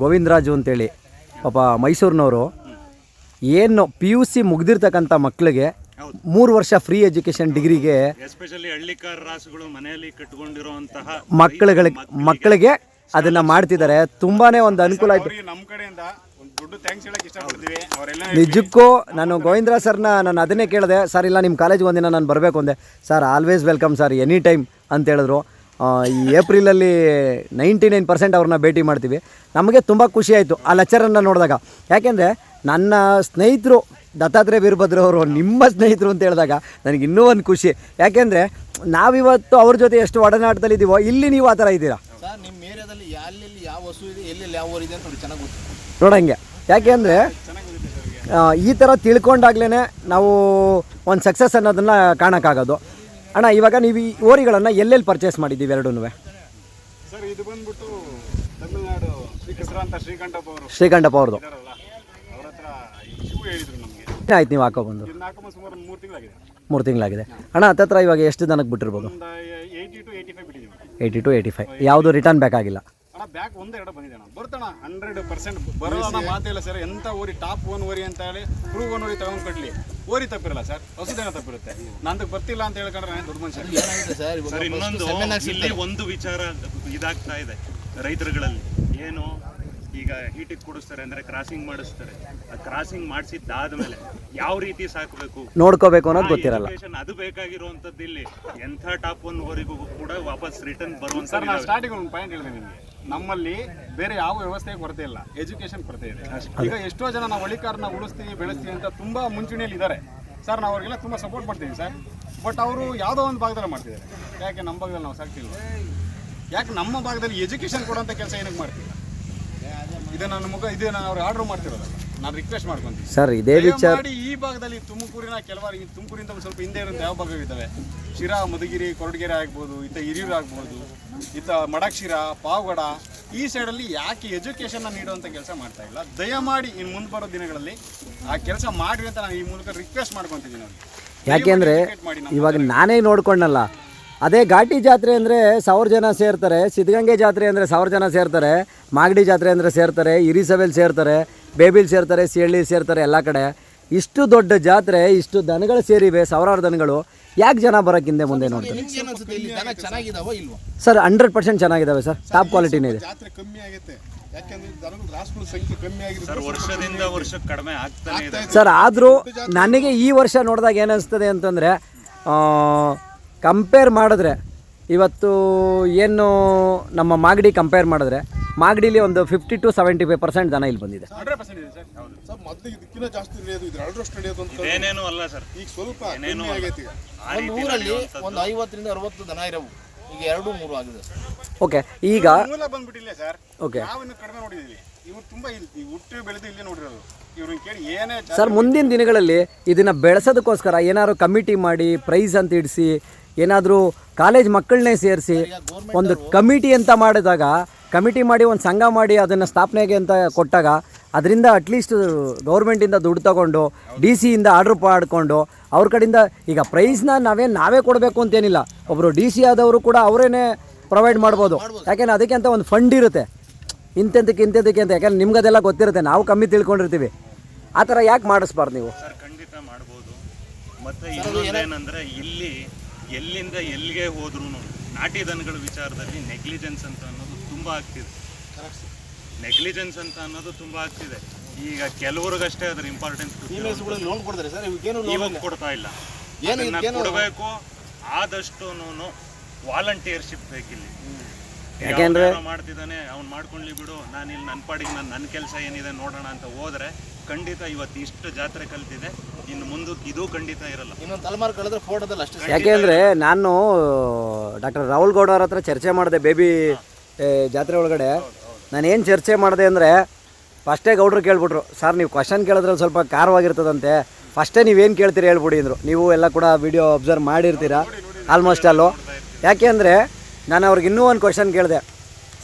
ಗೋವಿಂದರಾಜು ಅಂತೇಳಿ ಪಾಪ ಮೈಸೂರಿನವರು, ಏನು PUC ಮುಗ್ದಿರ್ತಕ್ಕಂಥ ಮಕ್ಕಳಿಗೆ 3 ವರ್ಷ ಫ್ರೀ ಎಜುಕೇಷನ್ ಡಿಗ್ರಿಗೆ ಎಸ್ಪೆಷಲಿ ಹಳ್ಳಿಕಾರ ರಾಸುಗಳು ಮನೆಯಲ್ಲಿ ಕಟ್ಟಿಕೊಂಡಿರುವಂತಹ ಮಕ್ಕಳಿಗೆ ಅದನ್ನು ಮಾಡ್ತಿದ್ದಾರೆ. ತುಂಬಾ ಒಂದು ಅನುಕೂಲ ಆಯಿತು. ನಮ್ಮ ಕಡೆಯಿಂದ ಒಂದು ದೊಡ್ಡ ಥ್ಯಾಂಕ್ಸ್ ಹೇಳಕ್ಕೆ ಇಷ್ಟಪಡ್ತೀವಿ. ಅವರೆಲ್ಲ ನಿಜಕ್ಕೂ ನಾನು ಗೋವಿಂದರಾಜ್ ಸರ್ನ ನಾನು ಅದನ್ನೇ ಕೇಳಿದೆ, ಸರ್ ಇಲ್ಲ ನಿಮ್ಮ ಕಾಲೇಜ್ಗೆ ಒಂದಿನ ನಾನು ಬರಬೇಕು ಅಂದೆ. Sir always welcome sir, any time ಅಂತ ಹೇಳಿದ್ರು. ಈ ಏಪ್ರಿಲಲ್ಲಿ 99% ಅವ್ರನ್ನ ಭೇಟಿ ಮಾಡ್ತೀವಿ. ನಮಗೆ ತುಂಬ ಖುಷಿ ಆಯಿತು ಆ ಲೆಕ್ಚರನ್ನು ನೋಡಿದಾಗ. ಯಾಕೆಂದರೆ ನನ್ನ ಸ್ನೇಹಿತರು ದತ್ತಾತ್ರೇಯ ವೀರಭದ್ರ ಅವರು ನಿಮ್ಮ ಸ್ನೇಹಿತರು ಅಂತ ಹೇಳಿದಾಗ ನನಗೆ ಇನ್ನೂ ಒಂದು ಖುಷಿ. ಯಾಕೆಂದರೆ ನಾವಿವತ್ತು ಅವ್ರ ಜೊತೆ ಎಷ್ಟು ಒಡನಾಟದಲ್ಲಿದ್ದೀವೋ ಇಲ್ಲಿ ನೀವು ಆ ಥರ ಇದ್ದೀರಾ ಸರ್. ನಿಮ್ಮ ಏರಿಯಾದಲ್ಲಿ ಎಲ್ಲೆಲ್ಲಿ ಯಾವ ಹಸು ಇದೆ, ಎಲ್ಲೆಲ್ಲಿ ಯಾವ ಊರಿದೆ ಅಂತ ನೋಡಿ ಚೆನ್ನಾಗಿ ಗೊತ್ತು ನೋಡಂಗೆ. ಯಾಕೆಂದರೆ ಈ ಥರ ತಿಳ್ಕೊಂಡಾಗ್ಲೇ ನಾವು ಒಂದು ಸಕ್ಸಸ್ ಅನ್ನೋದನ್ನು ಕಾಣೋಕ್ಕಾಗೋದು. ಅಣ್ಣ, ಇವಾಗ ನೀವು ಈ ಓರಿಗಳನ್ನು ಎಲ್ಲೆಲ್ಲಿ ಪರ್ಚೇಸ್ ಮಾಡಿದ್ದೀವಿ ಎರಡೂ? ಸರ್ ಇದು ಬಂದ್ಬಿಟ್ಟು ತಮಿಳುನಾಡು ಶ್ರೀಕಂಠಪ್ಪ ಅವರು ಅವ್ರದ್ದು ಇದಾರಲ್ಲ, ಅವ್ರ ಹತ್ರ ಶೂ ಹೇಳಿದ್ರು ನಮಗೆ. ಆಯ್ತು, ನೀವು ಹಾಕೋಬಂದು ಹಾಕೊಂಬ ಸುಮಾರು 3 ತಿಂಗಳಾಗಿದೆ. 3 ತಿಂಗಳಾಗಿದೆ. ಅಣ್ಣ ಹತ್ತತ್ರ ಇವಾಗ ಎಷ್ಟು ದನಕ್ಕೆ ಬಿಟ್ಟಿರ್ಬೋದು? ಒಂದು 80 to 85 ಬಿಟ್ಟಿದ್ದೀವಿ. 80 to 85. ಯಾವುದು ರಿಟರ್ನ್ ಬ್ಯಾಕ್ ಆಗಿಲ್ಲ? ಅಣ್ಣ ಬ್ಯಾಕ್ 1-2 ಬಂದಿದೆ ಅಣ್ಣ. ಬರ್ತಣ 100% ಬರೋಣ ಮಾತಿಲ್ಲ ಸರ್. ಎಂಥ ಓರಿ ಟಾಪ್ 1 ಓರಿ ಅಂತ ಹೇಳಿ ಪ್ರೂವ್ 1 ಓರಿ ತಗೊಂಡು ಕಟ್ಲಿ, ಓರಿ ತಪ್ಪಿರಲ್ಲ ಸರ್, ಹಸುದೇನ ತಪ್ಪಿರುತ್ತೆ. ನಂದು ಬರ್ತಿಲ್ಲ ಅಂತ ಹೇಳ್ಕೊಂಡ್ರೆ ನಾನು ದೊಡ್ಡ ಮನುಷ್ಯ. ಏನಾಗಿದೆ ಸರ್, ಸರ್ ಇನ್ನೊಂದು ಇಲ್ಲಿ ಒಂದು ವಿಚಾರ ಇದಾಗ್ತಾ ಇದೆ ರೈತರುಗಳಲ್ಲಿ. ಏನು ಈಗ ಹೀಟಿಗೆ ಕೊಡಿಸ್ತಾರೆ ಅಂದರೆ ಕ್ರಾಸಿಂಗ್ ಮಾಡಿಸ್ತಾರೆ. ಆ ಕ್ರಾಸಿಂಗ್ ಮಾಡಿಸಿದ್ದಾದ್ಮೇಲೆ ಯಾವ ರೀತಿ ಸಾಕಬೇಕು ನೋಡ್ಕೋಬೇಕು ಅನ್ನೋದು ಗೊತ್ತಿರಲ್ಲ. ಅದು ಬೇಕಾಗಿರುವಂಥದ್ದು. ಇಲ್ಲಿ ಎಂಥ ಟಾಪ್ 1 ಓರಿಗೂ ಕೂಡ ವಾಪಸ್ ರಿಟರ್ನ್ ಬರುವಂತ. ಸರ್ ನಾನು ಸ್ಟಾರ್ಟಿಂಗ್ ಒಂದು ಪಾಯಿಂಟ್ ಹೇಳಿದೆ ನಿಮಗೆ, ನಮ್ಮಲ್ಲಿ ಬೇರೆ ಯಾವ ವ್ಯವಸ್ಥೆಗೆ ಕೊರತೆ ಇಲ್ಲ, ಎಜುಕೇಶನ್ ಕೊರತೆ ಇದೆ. ಈಗ ಎಷ್ಟೋ ಜನ ನಾವು ಹಳ್ಳಿಕಾರನ್ನ ಉಳಿಸ್ತೀವಿ ಬೆಳೆಸ್ತೀವಿ ಅಂತ ತುಂಬ ಮುಂಚೂಣಿಯಲ್ಲಿ ಇದ್ದಾರೆ ಸರ್. ನಾವು ಅವ್ರಿಗೆಲ್ಲ ತುಂಬ ಸಪೋರ್ಟ್ ಮಾಡ್ತೀವಿ ಸರ್. ಬಟ್ ಅವರು ಯಾವುದೋ ಒಂದು ಭಾಗದಲ್ಲಿ ಮಾಡ್ತಿದ್ದಾರೆ. ಯಾಕೆ ನಮ್ಮ ಭಾಗದಲ್ಲಿ ನಾವು ಸಾಕ್ತಿಲ್ವ? ಯಾಕೆ ನಮ್ಮ ಭಾಗದಲ್ಲಿ ಎಜುಕೇಷನ್ ಕೊಡೋಂಥ ಕೆಲಸ ಏನಕ್ಕೆ ಮಾಡ್ತೀವಿ? ಇದು ನನ್ನ ಇದು ನಾನು ಅವ್ರಿಗೆ ಆರ್ಡರ್ ಮಾಡ್ತಿರೋದಲ್ಲ, ನಾನು ರಿಕ್ವೆಸ್ಟ್ ಮಾಡ್ಕೊಂತೀನಿ ಸರ್. ಇದೇ ವಿಚಾರ ಮಾಡಿ ಈ ಭಾಗದಲ್ಲಿ ತುಮಕೂರಿನ ಕೆಲವರು, ತುಮಕೂರಿಂದ ಒಂದು ಸ್ವಲ್ಪ ಹಿಂದೆ ಇರೋದು ಯಾವ ಭಾಗವಿದ್ದಾವೆ, ಶಿರಾ, ಮಧುಗಿರಿ, ಕೊರಟಗೆರೆ ಆಗ್ಬೋದು, ಹಿರಿಯೂರು ಆಗ್ಬೋದು, ಮಡಕ್ಸಿರ, ಪಾವಗಡ, ಈ ಸೈಡಲ್ಲಿ ಯಾಕೆ ಎಜುಕೇಷನ್ನ ನೀಡುವಂಥ ಕೆಲಸ ಮಾಡ್ತಾ ಇಲ್ಲ? ದಯಮಾಡಿ ಇನ್ನು ಮುಂದೆ ಬರೋ ದಿನಗಳಲ್ಲಿ ಆ ಕೆಲಸ ಮಾಡಿರಿ ಅಂತ ನಾನು ಈ ಮೂಲಕ ರಿಕ್ವೆಸ್ಟ್ ಮಾಡ್ಕೊತಿದ್ದೀನಿ ಅವ್ರಿಗೆ. ಯಾಕೆಂದರೆ ಇವಾಗ ನಾನೇ ನೋಡ್ಕೊಂಡಲ್ಲ, ಅದೇ ಘಾಟಿ ಜಾತ್ರೆ ಅಂದರೆ 1000 ಜನ ಸೇರ್ತಾರೆ, ಸಿದ್ಧಗಂಗೆ ಜಾತ್ರೆ ಅಂದರೆ 1000 ಜನ ಸೇರ್ತಾರೆ, ಮಾಗಡಿ ಜಾತ್ರೆ ಅಂದರೆ ಸೇರ್ತಾರೆ, ಹಿರಿಸಭೆಲಿ ಸೇರ್ತಾರೆ, ಬೇಬಿಲ್ ಸೇರ್ತಾರೆ, ಸಿಹಳ್ಳಿ ಸೇರ್ತಾರೆ, ಎಲ್ಲ ಕಡೆ. ಇಷ್ಟು ದೊಡ್ಡ ಜಾತ್ರೆ, ಇಷ್ಟು ದನಗಳು ಸೇರಿವೆ, ಸಾವಿರಾರು ದನಗಳು, ಯಾಕೆ ಜನ ಬರೋಕ್ಕೆ ಹಿಂದೆ ಮುಂದೆ ನೋಡ್ತಾರೆ? ನಿಮ್ಗೆ ಏನು ಅನ್ಸುತ್ತೆ ಇಲ್ಲಿ ದನ ಚೆನ್ನಾಗಿದಾವ ಇಲ್ವಾ? ಸರ್ 100% ಚೆನ್ನಾಗಿದ್ದಾವೆ ಸರ್, ಟಾಪ್ ಕ್ವಾಲಿಟಿನೇ ಇದೆ. ಜಾತ್ರೆ ಕಮ್ಮಿ ಆಗುತ್ತೆ, ಯಾಕೆಂದ್ರೆ ದನಗಳ ರಾಸುಗಳ ಸಂಖ್ಯೆ ಕಮ್ಮಿ ಆಗಿದೆ ಸರ್. ವರ್ಷದಿಂದ ವರ್ಷಕ್ಕೆ ಕಡಿಮೆ ಆಗ್ತಾನೆ ಇದೆ ಸರ್. ಆದರೂ ನನಗೆ ಈ ವರ್ಷ ನೋಡಿದಾಗ ಏನಿಸ್ತದೆ ಅಂತಂದರೆ, ಕಂಪೇರ್ ಮಾಡಿದ್ರೆ ಇವತ್ತು ಏನು ನಮ್ಮ ಮಾಗಡಿ ಕಂಪೇರ್ ಮಾಡಿದ್ರೆ, ಮಾಗಡಿಲಿ ಒಂದು 50 to 75% ದನ ಇಲ್ಲಿ ಬಂದಿದೆ. 100% ಇದೆ ಸರ್. ಹೌದು ಸರ್, ಮೊದಲು ಇದಕ್ಕಿಂತ ಜಾಸ್ತಿ ನಡೆಯೋದು, ಇದ್ರ ಅಲ್ಡ್ರಸ್ಟ್ ನಡೆಯೋದು ಅಂತ ಏನೇನು ಅಲ್ಲ ಸರ್, ಈಗ ಸ್ವಲ್ಪ ಏನೇನು ಕಮ್ಮಿ ಆಗೈತೆ ಈಗ. ಒಂದು ಊರಲ್ಲಿ ಒಂದು 50 ರಿಂದ 60 ದನ ಇರವು, ಈಗ 2-3 ಆಗಿದೆ ಸರ್. ಓಕೆ, ಈಗ ಮೂಲ ಬಂದ್ಬಿಟ್ಟಿಲ್ಲ ಸರ್. ಓಕೆ ನಾವಿನ್ನು ಕಡಿಮೆ ನೋಡಿದೀವಿ. ಇವ್ರು ತುಂಬಾ ಇಲ್ಲಿ ಹುಟ್ಟು ಬೆಳೆದು ಇಲ್ಲೇ ನೋಡಿರೋದು. ಇವ್ರನ್ನ ಕೇಳಿ ಏನೇ ಸರ್, ಮುಂದಿನ ದಿನಗಳಲ್ಲಿ ಇದನ್ನು ಬೆಳೆಸೋದಕ್ಕೋಸ್ಕರ ಏನಾದ್ರು ಕಮಿಟಿ ಮಾಡಿ ಪ್ರೈಸ್ ಅಂತ ಇಡಿಸಿ, ಏನಾದರೂ ಕಾಲೇಜ್ ಮಕ್ಕಳನ್ನೇ ಸೇರಿಸಿ ಒಂದು ಕಮಿಟಿ ಅಂತ ಮಾಡಿದಾಗ, ಕಮಿಟಿ ಮಾಡಿ ಒಂದು ಸಂಘ ಮಾಡಿ ಅದನ್ನು ಸ್ಥಾಪನೆಗೆ ಅಂತ ಕೊಟ್ಟಾಗ, ಅದರಿಂದ ಅಟ್ಲೀಸ್ಟ್ ಗೌರ್ಮೆಂಟಿಂದ ದುಡ್ಡು ತಗೊಂಡು DC ಇಂದ ಆರ್ಡ್ರ್ ಮಾಡಿಕೊಂಡು ಅವ್ರ ಕಡೆಯಿಂದ, ಈಗ ಪ್ರೈಸ್ನ ನಾವೇ ಕೊಡಬೇಕು ಅಂತೇನಿಲ್ಲ, ಒಬ್ಬರು DC ಆದವರು ಕೂಡ ಅವರೇನೆ ಪ್ರೊವೈಡ್ ಮಾಡ್ಬೋದು. ಯಾಕೆಂದರೆ ಅದಕ್ಕೆ ಅಂತ ಒಂದು ಫಂಡ್ ಇರುತ್ತೆ, ಇಂಥದಕ್ಕೆ ಅಂತ. ಯಾಕಂದ್ರೆ ನಿಮ್ಗೆ ಅದೆಲ್ಲ ಗೊತ್ತಿರುತ್ತೆ, ನಾವು ಕಮ್ಮಿ ತಿಳ್ಕೊಂಡಿರ್ತೀವಿ. ಆ ಥರ ಯಾಕೆ ಮಾಡಿಸ್ಬಾರ್ದು ನೀವು? ಸರ್ ಖಂಡಿತ ಮಾಡ್ಬೋದು. ಮತ್ತೆ ಇನ್ನೊಂದೇನಂದ್ರೆ, ಇಲ್ಲಿ ಎಲ್ಲಿಂದ ಎಲ್ಲಿಗೆ ಹೋದ್ರೂ ನಾಟಿ ದನಗಳ ವಿಚಾರದಲ್ಲಿ ನೆಗ್ಲಿಜೆನ್ಸ್ ಅಂತ ಅನ್ನೋದು ತುಂಬ ಆಗ್ತಿದೆ. ನೆಗ್ಲಿಜೆನ್ಸ್ ಅಂತ ಅನ್ನೋದು ತುಂಬ ಆಗ್ತಿದೆ. ಈಗ ಕೆಲವ್ರಿಗಷ್ಟೇ ಅದ್ರ ಇಂಪಾರ್ಟೆನ್ಸ್ ಲೋನ್ ಕೊಡ್ತಾರೆ ಸರ್, ಇವಕ್ಕೇನು ಇವಾಗ ಕೊಡ್ತಾ ಇಲ್ಲ. ಕೊಡಬೇಕು. ಆದಷ್ಟು ವಾಲಂಟಿಯರ್ಶಿಪ್ ಬೇಕಿಲ್ಲಿ. ಯಾಕೆಂದ್ರೆ ಮಾಡ್ತಿದ್ದಾನೆ, ಅವ್ನು ಮಾಡ್ಕೊಳ್ಳಿ ಬಿಡು, ನಾನು ಇಲ್ಲಿ ನನ್ನ ಪಾಡಿಗೆ ನನ್ನ ಕೆಲಸ ಏನಿದೆ ನೋಡೋಣ ಅಂತ ಹೋದ್ರೆ ಖಂಡಿತ ಇವತ್ತು ಇಷ್ಟು ಜಾತ್ರೆ ಕಲ್ತಿದೆ, ಇನ್ನು ಮುಂದಕ್ಕೆ ಇದು ಖಂಡಿತ ಇರಲ್ಲ. ಇನ್ನೊಂದು ತಲೆಮಾರು ಕಳೆದ್ರೆ ಫೋಟೋದಲ್ಲಿ ಅಷ್ಟೇ. ಯಾಕೆಂದರೆ ನಾನು ಡಾಕ್ಟರ್ ರಾಹುಲ್ ಗೌಡ ಅವ್ರ ಹತ್ರ ಚರ್ಚೆ ಮಾಡಿದೆ ಬೇಬಿ ಜಾತ್ರೆ ಒಳಗಡೆ. ನಾನೇನು ಚರ್ಚೆ ಮಾಡಿದೆ ಅಂದರೆ, ಫಸ್ಟೇ ಗೌಡ್ರು ಕೇಳ್ಬಿಟ್ರು, ಸರ್ ನೀವು ಕ್ವಶನ್ ಕೇಳಿದ್ರಲ್ಲಿ ಸ್ವಲ್ಪ ಖಾರವಾಗಿರ್ತದಂತೆ, ಫಸ್ಟೇ ನೀವೇನು ಕೇಳ್ತೀರಿ ಹೇಳ್ಬಿಡಿ ಅಂದರು. ನೀವು ಎಲ್ಲ ಕೂಡ ವಿಡಿಯೋ ಅಬ್ಸರ್ವ್ ಮಾಡಿರ್ತೀರಾ ಆಲ್ಮೋಸ್ಟ್ ಅಲ್ಲೋ. ಯಾಕೆ ಅಂದರೆ ನಾನು ಅವ್ರಿಗೆ ಇನ್ನೂ ಒಂದು ಕ್ವಶನ್ ಕೇಳಿದೆ,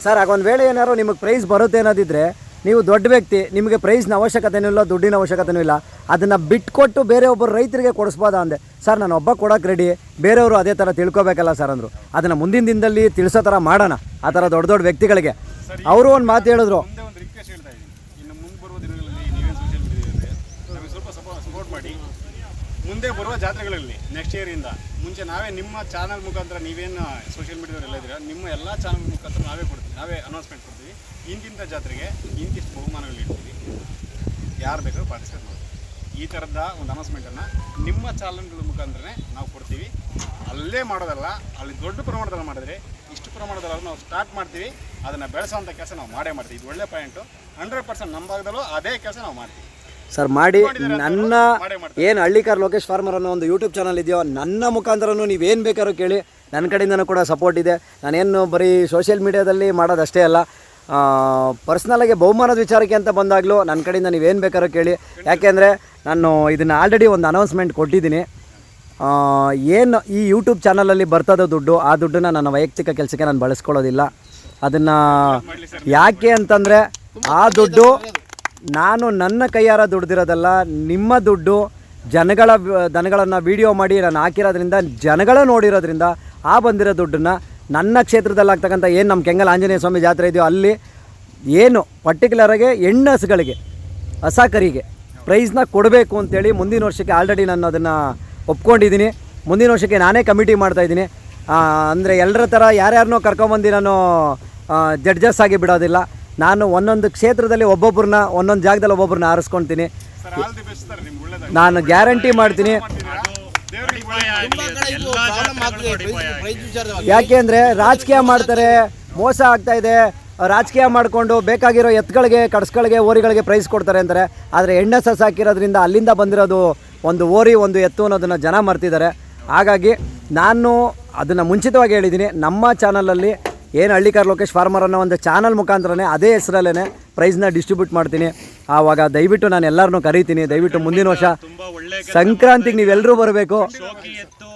ಸರ್ ಆಗೊಂದು ವೇಳೆ ಏನಾದ್ರು ನಿಮಗೆ ಪ್ರೈಸ್ ಬರುತ್ತೆ ಅನ್ನೋದಿದ್ದರೆ, ನೀವು ದೊಡ್ಡ ವ್ಯಕ್ತಿ, ನಿಮಗೆ ಪ್ರೈಸ್ನ ಅವಶ್ಯಕತೆನೂ ಇಲ್ಲ, ದುಡ್ಡಿನ ಅವಶ್ಯಕತೆನೂ ಇಲ್ಲ, ಅದನ್ನು ಬಿಟ್ಕೊಟ್ಟು ಬೇರೆ ಒಬ್ಬರು ರೈತರಿಗೆ ಕೊಡಿಸ್ಬೋದಾ ಅಂದೆ. ಸರ್ ನಾನು ಒಬ್ಬ ಕೊಡೋಕೆ ರೆಡಿ, ಬೇರೆಯವರು ಅದೇ ಥರ ತಿಳ್ಕೊಬೇಕಲ್ಲ ಸರ್ ಅಂದರು. ಅದನ್ನು ಮುಂದಿನ ದಿನದಲ್ಲಿ ತಿಳಿಸೋ ಥರ ಮಾಡೋಣ, ಆ ಥರ ದೊಡ್ಡ ವ್ಯಕ್ತಿಗಳಿಗೆ. ಅವರು ಒಂದು ಮಾತು ಹೇಳಿದ್ರು, ಮುಂದೆ ಒಂದು ರಿಕ್ವೆಸ್ಟ್ ಹೇಳ್ತಾ ಇದ್ದೀನಿ, ಇನ್ನು ಮುಂದೆ ಬರುವ ದಿನಗಳಲ್ಲಿ ನೀವೇನು ಸೋಷಿಯಲ್ ಮೀಡಿಯಾದಲ್ಲಿ ನಮಗೆ ಸ್ವಲ್ಪ ಸಪೋರ್ಟ್ ಮಾಡಿ. ಮುಂದೆ ಬರುವ ಜಾತ್ರೆಗಳಲ್ಲಿ ನೆಕ್ಸ್ಟ್ ಇಯರಿಂದ ಮುಂಚೆ ನಾವೇ ನಿಮ್ಮ ಚಾನಲ್ ಮುಖಾಂತರ, ನೀವೇನು ಸೋಷಿಯಲ್ ಮೀಡಿಯಾದವರೆಲ್ಲ ಇದ್ದೀರಾ, ನಿಮ್ಮ ಎಲ್ಲ ಚಾನಲ್ ಮುಖಾಂತರ ನಾವೇ ಕೊಡ್ತೀವಿ, ನಾವೇ ಅನೌನ್ಸ್ಮೆಂಟ್ ಕೊಡ್ತೀವಿ. ಇಂತಿಂಥ ಜಾತ್ರೆಗೆ ಇಂತಿಷ್ಟು ಬಹುಮಾನಗಳು ಇಡ್ತೀವಿ, ಯಾರು ಬೇಕಾದ್ರೂ ಪಾರ್ಟಿಸಿಪೇಟ್ ಮಾಡ್ತೀವಿ. ಈ ಥರದ ಒಂದು ಅನೌನ್ಸ್ಮೆಂಟನ್ನು ನಿಮ್ಮ ಚಾನಲ್ಗಳ ಮುಖಾಂತರನೇ ನಾವು ಕೊಡ್ತೀವಿ. ಅಲ್ಲೇ ಮಾಡೋದಲ್ಲ, ಅಲ್ಲಿ ದೊಡ್ಡ ಪ್ರಮಾಣದಲ್ಲಿ ಮಾಡಿದ್ರೆ ಇಷ್ಟು ಪ್ರಮಾಣದಲ್ಲಿ ನಾವು ಸ್ಟಾರ್ಟ್ ಮಾಡ್ತೀವಿ, ಅದನ್ನು ಬೆಳೆಸೋವಂಥ ಕೆಲಸ ನಾವು ಮಾಡೇ ಮಾಡ್ತೀವಿ. ಇದು ಒಳ್ಳೆ ಪಾಯಿಂಟು. 100% ನಮ್ಮ ಭಾಗದಲ್ಲೂ ಅದೇ ಕೆಲಸ ನಾವು ಮಾಡ್ತೀವಿ ಸರ್. ಮಾಡಿ ನನ್ನ ಏನು ಹಳ್ಳಿಕಾರ್ ಲೋಕೇಶ್ ಫಾರ್ಮರ್ ಅನ್ನೋ ಒಂದು ಯೂಟ್ಯೂಬ್ ಚಾನಲ್ ಇದೆಯೋ, ನನ್ನ ಮುಖಾಂತರನೂ ನೀವೇನು ಬೇಕಾದ್ರೂ ಕೇಳಿ, ನನ್ನ ಕಡೆಯಿಂದನೂ ಕೂಡ ಸಪೋರ್ಟ್ ಇದೆ. ನಾನೇನು ಬರೀ ಸೋಷಿಯಲ್ ಮೀಡಿಯಾದಲ್ಲಿ ಮಾಡೋದಷ್ಟೇ ಅಲ್ಲ, ಪರ್ಸ್ನಲಾಗಿ ಬಹುಮಾನದ ವಿಚಾರಕ್ಕೆ ಅಂತ ಬಂದಾಗಲೂ ನನ್ನ ಕಡೆಯಿಂದ ನೀವೇನು ಬೇಕಾದ್ರೂ ಕೇಳಿ. ಯಾಕೆಂದರೆ ನಾನು ಇದನ್ನು ಆಲ್ರೆಡಿ ಒಂದು ಅನೌನ್ಸ್ಮೆಂಟ್ ಕೊಟ್ಟಿದ್ದೀನಿ. ಏನು ಈ ಯೂಟ್ಯೂಬ್ ಚಾನಲಲ್ಲಿ ಬರ್ತದೋ ದುಡ್ಡು, ಆ ದುಡ್ಡನ್ನು ನನ್ನ ವೈಯಕ್ತಿಕ ಕೆಲಸಕ್ಕೆ ನಾನು ಬಳಸ್ಕೊಳ್ಳೋದಿಲ್ಲ. ಅದನ್ನು ಯಾಕೆ ಅಂತಂದರೆ, ಆ ದುಡ್ಡು ನಾನು ನನ್ನ ಕೈಯಾರ ದುಡ್ದಿರೋದಲ್ಲ, ನಿಮ್ಮ ದುಡ್ಡು. ದನಗಳನ್ನು ವೀಡಿಯೋ ಮಾಡಿ ನಾನು ಹಾಕಿರೋದ್ರಿಂದ, ಜನಗಳ ನೋಡಿರೋದ್ರಿಂದ ಆ ಬಂದಿರೋ ದುಡ್ಡನ್ನು ನನ್ನ ಕ್ಷೇತ್ರದಲ್ಲಿ ಆಗ್ತಕ್ಕಂಥ ಏನು ನಮ್ಮ ಕೆಂಗಲ್ ಆಂಜನೇಯ ಸ್ವಾಮಿ ಜಾತ್ರೆ ಇದೆಯೋ ಅಲ್ಲಿ ಏನು ಪರ್ಟಿಕ್ಯುಲರಾಗಿ ಹೆಣ್ಣಸುಗಳಿಗೆ, ಹಸಕರಿಗೆ ಪ್ರೈಸ್ನ ಕೊಡಬೇಕು ಅಂತೇಳಿ ಮುಂದಿನ ವರ್ಷಕ್ಕೆ ಆಲ್ರೆಡಿ ನಾನು ಅದನ್ನು ಒಪ್ಕೊಂಡಿದ್ದೀನಿ. ಮುಂದಿನ ವರ್ಷಕ್ಕೆ ನಾನೇ ಕಮಿಟಿ ಮಾಡ್ತಾಯಿದ್ದೀನಿ. ಅಂದರೆ ಎಲ್ಲರ ಥರ ಯಾರ್ಯಾರನ್ನೋ ಕರ್ಕೊಂಬಂದು ನಾನು ಜಡ್ಜಸ್ ಆಗಿ ಬಿಡೋದಿಲ್ಲ. ನಾನು ಒಂದೊಂದು ಕ್ಷೇತ್ರದಲ್ಲಿ ಒಬ್ಬೊಬ್ಬರನ್ನ, ಒಂದೊಂದು ಜಾಗದಲ್ಲಿ ಒಬ್ಬೊಬ್ಬರನ್ನ ಆರಿಸ್ಕೊಳ್ತೀನಿ. ನಾನು ಗ್ಯಾರಂಟಿ ಮಾಡ್ತೀನಿ. ಯಾಕೆ ಅಂದರೆ ರಾಜಕೀಯ ಮಾಡ್ತಾರೆ, ಮೋಸ ಆಗ್ತಾ ಇದೆ. ರಾಜಕೀಯ ಮಾಡಿಕೊಂಡು ಬೇಕಾಗಿರೋ ಎತ್ತುಗಳಿಗೆ, ಕಡಸ್ಗಳಿಗೆ, ಓರಿಗಳಿಗೆ ಪ್ರೈಸ್ ಕೊಡ್ತಾರೆ ಅಂತಾರೆ. ಆದರೆ ಹೆಣ್ಣಸ ಸಾಕಿರೋದ್ರಿಂದ ಅಲ್ಲಿಂದ ಬಂದಿರೋದು ಒಂದು ಓರಿ, ಒಂದು ಎತ್ತು ಅನ್ನೋದನ್ನು ಜನ ಮರ್ತಿದ್ದಾರೆ. ಹಾಗಾಗಿ ನಾನು ಅದನ್ನು ಮುಂಚಿತವಾಗಿ ಹೇಳಿದ್ದೀನಿ, ನಮ್ಮ ಚಾನಲಲ್ಲಿ ಏನು ಹಳ್ಳಿಕಾರ್ ಲೋಕೇಶ್ ಫಾರ್ಮರ್ ಅನ್ನೋ ಒಂದು ಚಾನಲ್ ಮುಖಾಂತರನೇ ಅದೇ ಹೆಸರಲ್ಲೇ ಪ್ರೈಸ್ನ ಡಿಸ್ಟ್ರಿಬ್ಯೂಟ್ ಮಾಡ್ತೀನಿ. ಆವಾಗ ದಯವಿಟ್ಟು ನಾನು ಎಲ್ಲರನ್ನೂ ಕರೀತೀನಿ. ದಯವಿಟ್ಟು ಮುಂದಿನ ವರ್ಷ ಸಂಕ್ರಾಂತಿಗೆ ನೀವೆಲ್ಲರೂ ಬರಬೇಕು. ಶೋಕಿ ಎತ್ತು,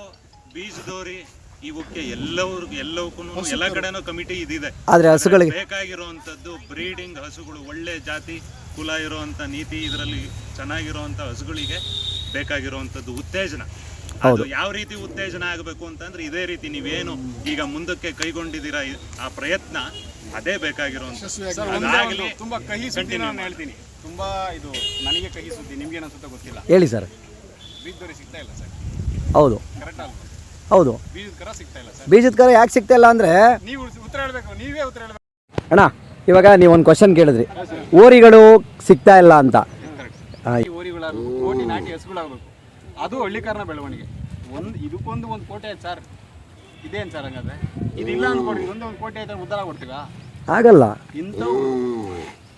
ಬೀಜದೋರಿ ಇವಕ್ಕೆ ಎಲ್ಲವಕ್ಕೂ ಎಲ್ಲ ಕಡೆನೂ ಕಮಿಟಿ ಇದಿದೆ. ಆದರೆ ಹಸುಗಳಿಗೆ ಬೇಕಾಗಿರುವಂಥದ್ದು ಬ್ರೀಡಿಂಗ್ ಹಸುಗಳು, ಒಳ್ಳೆ ಜಾತಿ ಕುಲ ಇರುವಂಥ ನೀತಿ ಇದರಲ್ಲಿ ಚೆನ್ನಾಗಿರುವಂಥ ಹಸುಗಳಿಗೆ ಬೇಕಾಗಿರುವಂಥದ್ದು ಉತ್ತೇಜನ. ಅದು ಯಾವ ರೀತಿ ಉತ್ತೇಜನ ಆಗಬೇಕು ಅಂತಂದ್ರೆ ಇದೇ ರೀತಿ ನೀವೇನು ಈಗ ಮುಂದಕ್ಕೆ ಕೈಗೊಂಡಿದ್ದೀರಾ ಆ ಪ್ರಯತ್ನ ಅದೇ ಬೇಕಾಗಿರುವಂಥದ್ದು. ತುಂಬಾ ಕಹಿ ಸುದ್ದಿ ನಾನು ಹೇಳ್ತೀನಿ, ತುಂಬಾ ಇದು ನನಗೆ ಕಹಿ ಸುದ್ದಿ, ನಿಮ್ಗೆ ಅನ್ಸುತ್ತೆ ಗೊತ್ತಿಲ್ಲ. ಹೇಳಿ ಸರ್. ಬೀಜದವರೆ ಸಿಗ್ತಾ ಇಲ್ಲ ಸರ್. ಹೌದು ಕರೆಕ್ಟ್ ಅಲ್ವಾ? ಹೌದು, ಬೀಜದ ಕರ ಸಿಗ್ತಾ ಇಲ್ಲ ಸರ್. ಬೀಜದ ಕರ ಯಾಕೆ ಸಿಗ್ತಾ ಇಲ್ಲ ಅಂದರೆ ನೀವು ಉತ್ತರ ಹೇಳ್ಬೇಕು, ನೀವೇ ಉತ್ತರ ಹೇಳ್ಬೇಕು ಅಣ್ಣ. ಇವಾಗ ನೀವೊಂದು ಕ್ವಶನ್ ಕೇಳಿದ್ರಿ, ಓರಿಗಳು ಸಿಗ್ತಾ ಇಲ್ಲ ಅಂತ. ಓರಿಗಳಾಗಬೇಕು, ಕೋಟಿ ನಾಟಿ ಹಸುಗಳಾಗಬೇಕು, ಅದು ಹಳ್ಳಿಕಾರನ ಬೆಳವಣಿಗೆ. ಇದಕ್ಕೊಂದು ಕೋಟೆ ಆಯ್ತು ಸರ್, ಇದೇನು ಸರ್ ಹಂಗಾದ್ರೆ? ಇದಿಲ್ಲ ಅನ್ಕೊಡಿ, ಒಂದು ಕೋಟೆ ಆಯ್ತು ಉದ್ಧಾರ ಕೊಡ್ತೀವಾ? ಆಗಲ್ಲ. ಇಂಥವು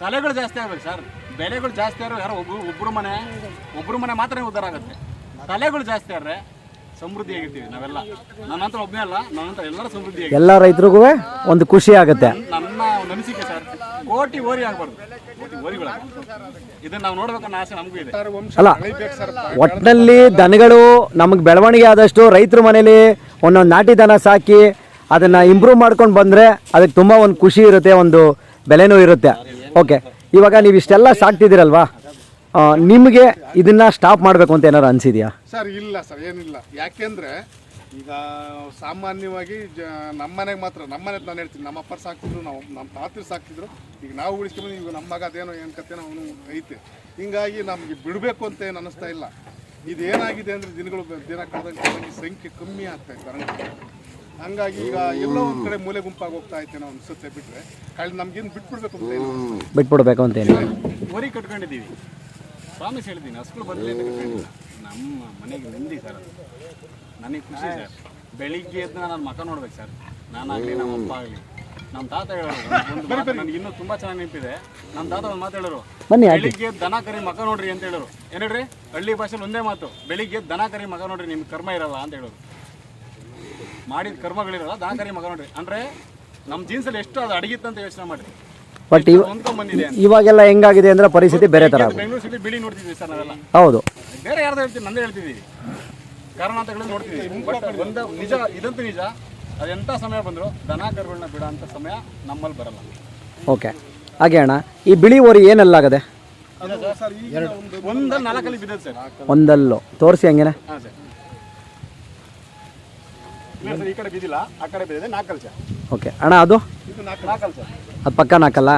ತಲೆಗಳು ಜಾಸ್ತಿ ಆಗ್ಬೇಕು ಸರ್, ಬೆಲೆಗಳು ಜಾಸ್ತಿ ಆದ್ರೆ ಯಾರೋ ಒಬ್ಬರು ಮನೆ ಮಾತ್ರ ಉದ್ಧಾರ ಆಗುತ್ತೆ. ತಲೆಗಳು ಜಾಸ್ತಿ ಆದ್ರೆ ಸಮೃದ್ಧಿ ಆಗಿರ್ತೀವಿ ನಾವೆಲ್ಲ. ನನ್ನಂತರ ಒಬ್ಬನೇ ಅಲ್ಲ, ನನ್ನಂತರ ಎಲ್ಲರೂ ಸಮೃದ್ಧಿ ಆಗಿ ಎಲ್ಲ ರೈತರಿಗೂ ಒಂದು ಖುಷಿ ಆಗುತ್ತೆ. ನನ್ನ ಒಂದು ಅನಿಸಿಕೆ ಸರ್, ಕೋಟಿ ಓರಿ ಆಗ್ಬಾರ್ದು, ಕೋಟಿ ಓರಿಗಳಾಗ. ಇದನ್ನ ನಾವು ನೋಡ್ಬೇಕನ್ನೋ ಆಸೆ ನಮಗೂ ಇದೆ. ಅಲ್ಲ, ಒಟ್ಟಿನಲ್ಲಿ ದನಗಳು ನಮಗೆ ಬೆಳವಣಿಗೆ ಆದಷ್ಟು ರೈತರ ಮನೇಲಿ ಒಂದೊಂದು ನಾಟಿ ದನ ಸಾಕಿ ಅದನ್ನು ಇಂಪ್ರೂವ್ ಮಾಡ್ಕೊಂಡು ಬಂದರೆ ಅದಕ್ಕೆ ತುಂಬ ಒಂದು ಖುಷಿ ಇರುತ್ತೆ, ಒಂದು ಬೆಲೆನೂ ಇರುತ್ತೆ. ಓಕೆ, ಇವಾಗ ನೀವು ಇಷ್ಟೆಲ್ಲ ಸಾಕ್ತಿದ್ದೀರಲ್ವಾ, ನಿಮಗೆ ಇದನ್ನು ಸ್ಟಾಪ್ ಮಾಡಬೇಕು ಅಂತ ಏನಾದ್ರು ಅನಿಸಿದೆಯಾ? ಸರ್ ಇಲ್ಲ ಸರ್, ಏನಿಲ್ಲ. ಯಾಕೆಂದರೆ ಈಗ ಸಾಮಾನ್ಯವಾಗಿ ನಮ್ಮ ಮನೆಗೆ ಮಾತ್ರ, ನಮ್ಮ ಮನೆಗೆ ನಾನು ಹೇಳ್ತೀನಿ, ನಮ್ಮ ಅಪ್ಪರು ಸಾಕ್ತಿದ್ರು, ನಮ್ಮ ತಾತರು ಸಾಕ್ತಿದ್ರು. ಈಗ ನಾವು ಉಳಿಸ್ಕೊಂಡು ಈಗ ನಮ್ಮ ಮಗ ಅದೇನೋ ಏನು ಕತ್ತೇನೋ ಅವನು ಐತೆ. ಹಿಂಗಾಗಿ ನಮಗೆ ಬಿಡಬೇಕು ಅಂತ ಏನು ಅನ್ನಿಸ್ತಾ ಇಲ್ಲ. ಇದೇನಾಗಿದೆ ಅಂದರೆ ದಿನ ಕಳೆದಂಗೆ ಸಂಖ್ಯೆ ಕಮ್ಮಿ ಆಗ್ತಾ ಇತ್ತು. ಹಂಗಾಗಿ ಈಗ ಎಲ್ಲೋ ಒಂದು ಕಡೆ ಮೂಲೆ ಗುಂಪಾಗಿ ಹೋಗ್ತಾ ಐತೇನೋ ಅನಿಸುತ್ತೆ. ಬಿಟ್ಟರೆ ಕಳೆದ ನಮ್ಗೇನು ಬಿಟ್ಬಿಡ್ಬೇಕು ಅಂತ ಏನು ಬಿಟ್ಬಿಡ್ಬೇಕು ಅಂತ ಏನು ಓರಿ ಕಟ್ಕೊಂಡಿದ್ದೀವಿ, ಪ್ರಾಮಿಸ್ ಹೇಳಿದ್ದೀನಿ, ಹಸುಗಳು ಬರಲಿ ಅಂತ ಕಟ್ಕೊಂಡಿಲ್ಲ. ನಮ್ಮ ಮನೆಗೆ ನೆಮ್ಮದಿ ಸರ್, ಅದು ನನಗೆ ಖುಷಿ ಸರ್. ಬೆಳಿಗ್ಗೆ ಎದ್ದು ನಾನು ಮಕ ನೋಡ್ಬೇಕು ಸರ್, ನಾನಾಗಲಿ ನಮ್ಮ ಅಪ್ಪ ಆಗಲಿ. ನಮ್ಮ ತಾತ ಹೇಳೋರು ನನಗೆ ಇನ್ನೂ ತುಂಬ ಚೆನ್ನಾಗಿ ನೆನಪಿದೆ. ನಮ್ಮ ತಾತ ಒಂದು ಮಾತು ಹೇಳೋರು, ಬೆಳಿಗ್ಗೆ ದನ ಕರಿ ಮಕ ನೋಡ್ರಿ ಅಂತ ಹೇಳೋರು. ಏನು ಹೇಳ್ರಿ, ಹಳ್ಳಿ ಭಾಷೆಲಿ ಒಂದೇ ಮಾತು, ಬೆಳಿಗ್ಗೆ ದನ ಕರಿ ಮಕ ನೋಡ್ರಿ, ನಿಮ್ಗೆ ಕರ್ಮ ಇರಲ್ಲ ಅಂತ ಹೇಳೋರು. ಮಾಡಿದ ಕರ್ಮಗಳಿರಲ್ಲ, ದನ ಕರಿ ಮಕ ನೋಡ್ರಿ ಅಂದರೆ ನಮ್ಮ ಜೀನ್ಸಲ್ಲಿ ಎಷ್ಟು ಅದು ಅಡಗಿತ್ತಂತ ಯೋಚನೆ ಮಾಡಿರಿ. ಬಟ್ ಇವಾಗೆಲ್ಲ ಹೆಂಗಾಗಿದೆ ಅಂದ್ರೆ ಪರಿಸ್ಥಿತಿ ಬೇರೆ ಥರ. ಬೆಂಗಳೂರು ಸಿಟಿ ಬಿಳಿ ನೋಡ್ತಿದ್ವಿ ಸರ್ ನಾವೆಲ್ಲ. ಹೌದು, ಬೇರೆ ಯಾರ್ದು ಹೇಳ್ತೀವಿ, ನಂದೇ ಹೇಳ್ತಿದ್ದೀವಿ, ಕಾರಣಾಂತರಗಳು ನೋಡ್ತಿದ್ದೀವಿ. ಬಟ್ ಒಂದು ನಿಜ, ಇದಂತೂ ನಿಜ, ಅದೆಂಥ ಸಮಯ ಬಂದರೂ ದನ ಕರುಗಳನ್ನ ಬಿಡೋ ಅಂಥ ಸಮಯ ನಮ್ಮಲ್ಲಿ ಬರಲ್ಲ. ಓಕೆ, ಹಾಗೆ ಅಣ್ಣ, ಈ ಬಿಳಿ ಓರಿ ಏನಲ್ಲಾಗದೆ? ಒಂದಲ್ಲಿ 4 ಬಿದ್ದದ ಸರ್. ಒಂದಲ್ಲೂ ತೋರಿಸಿ ಹಂಗೇನೆ. ಹಾಂ ಸರ್, ಇಲ್ಲ ಸರ್, ಈ ಕಡೆ ಬಿದ್ದಿಲ್ಲ, ಆ ಕಡೆ ಬಿದ್ದಿದೆ 4 ಸರ್. ಓಕೆ ಅಣ್ಣ, ಅದು ಇದು 4 ಸರ್, ಅದು ಪಕ್ಕ ನಾಲ್ಕಲ್ಲ?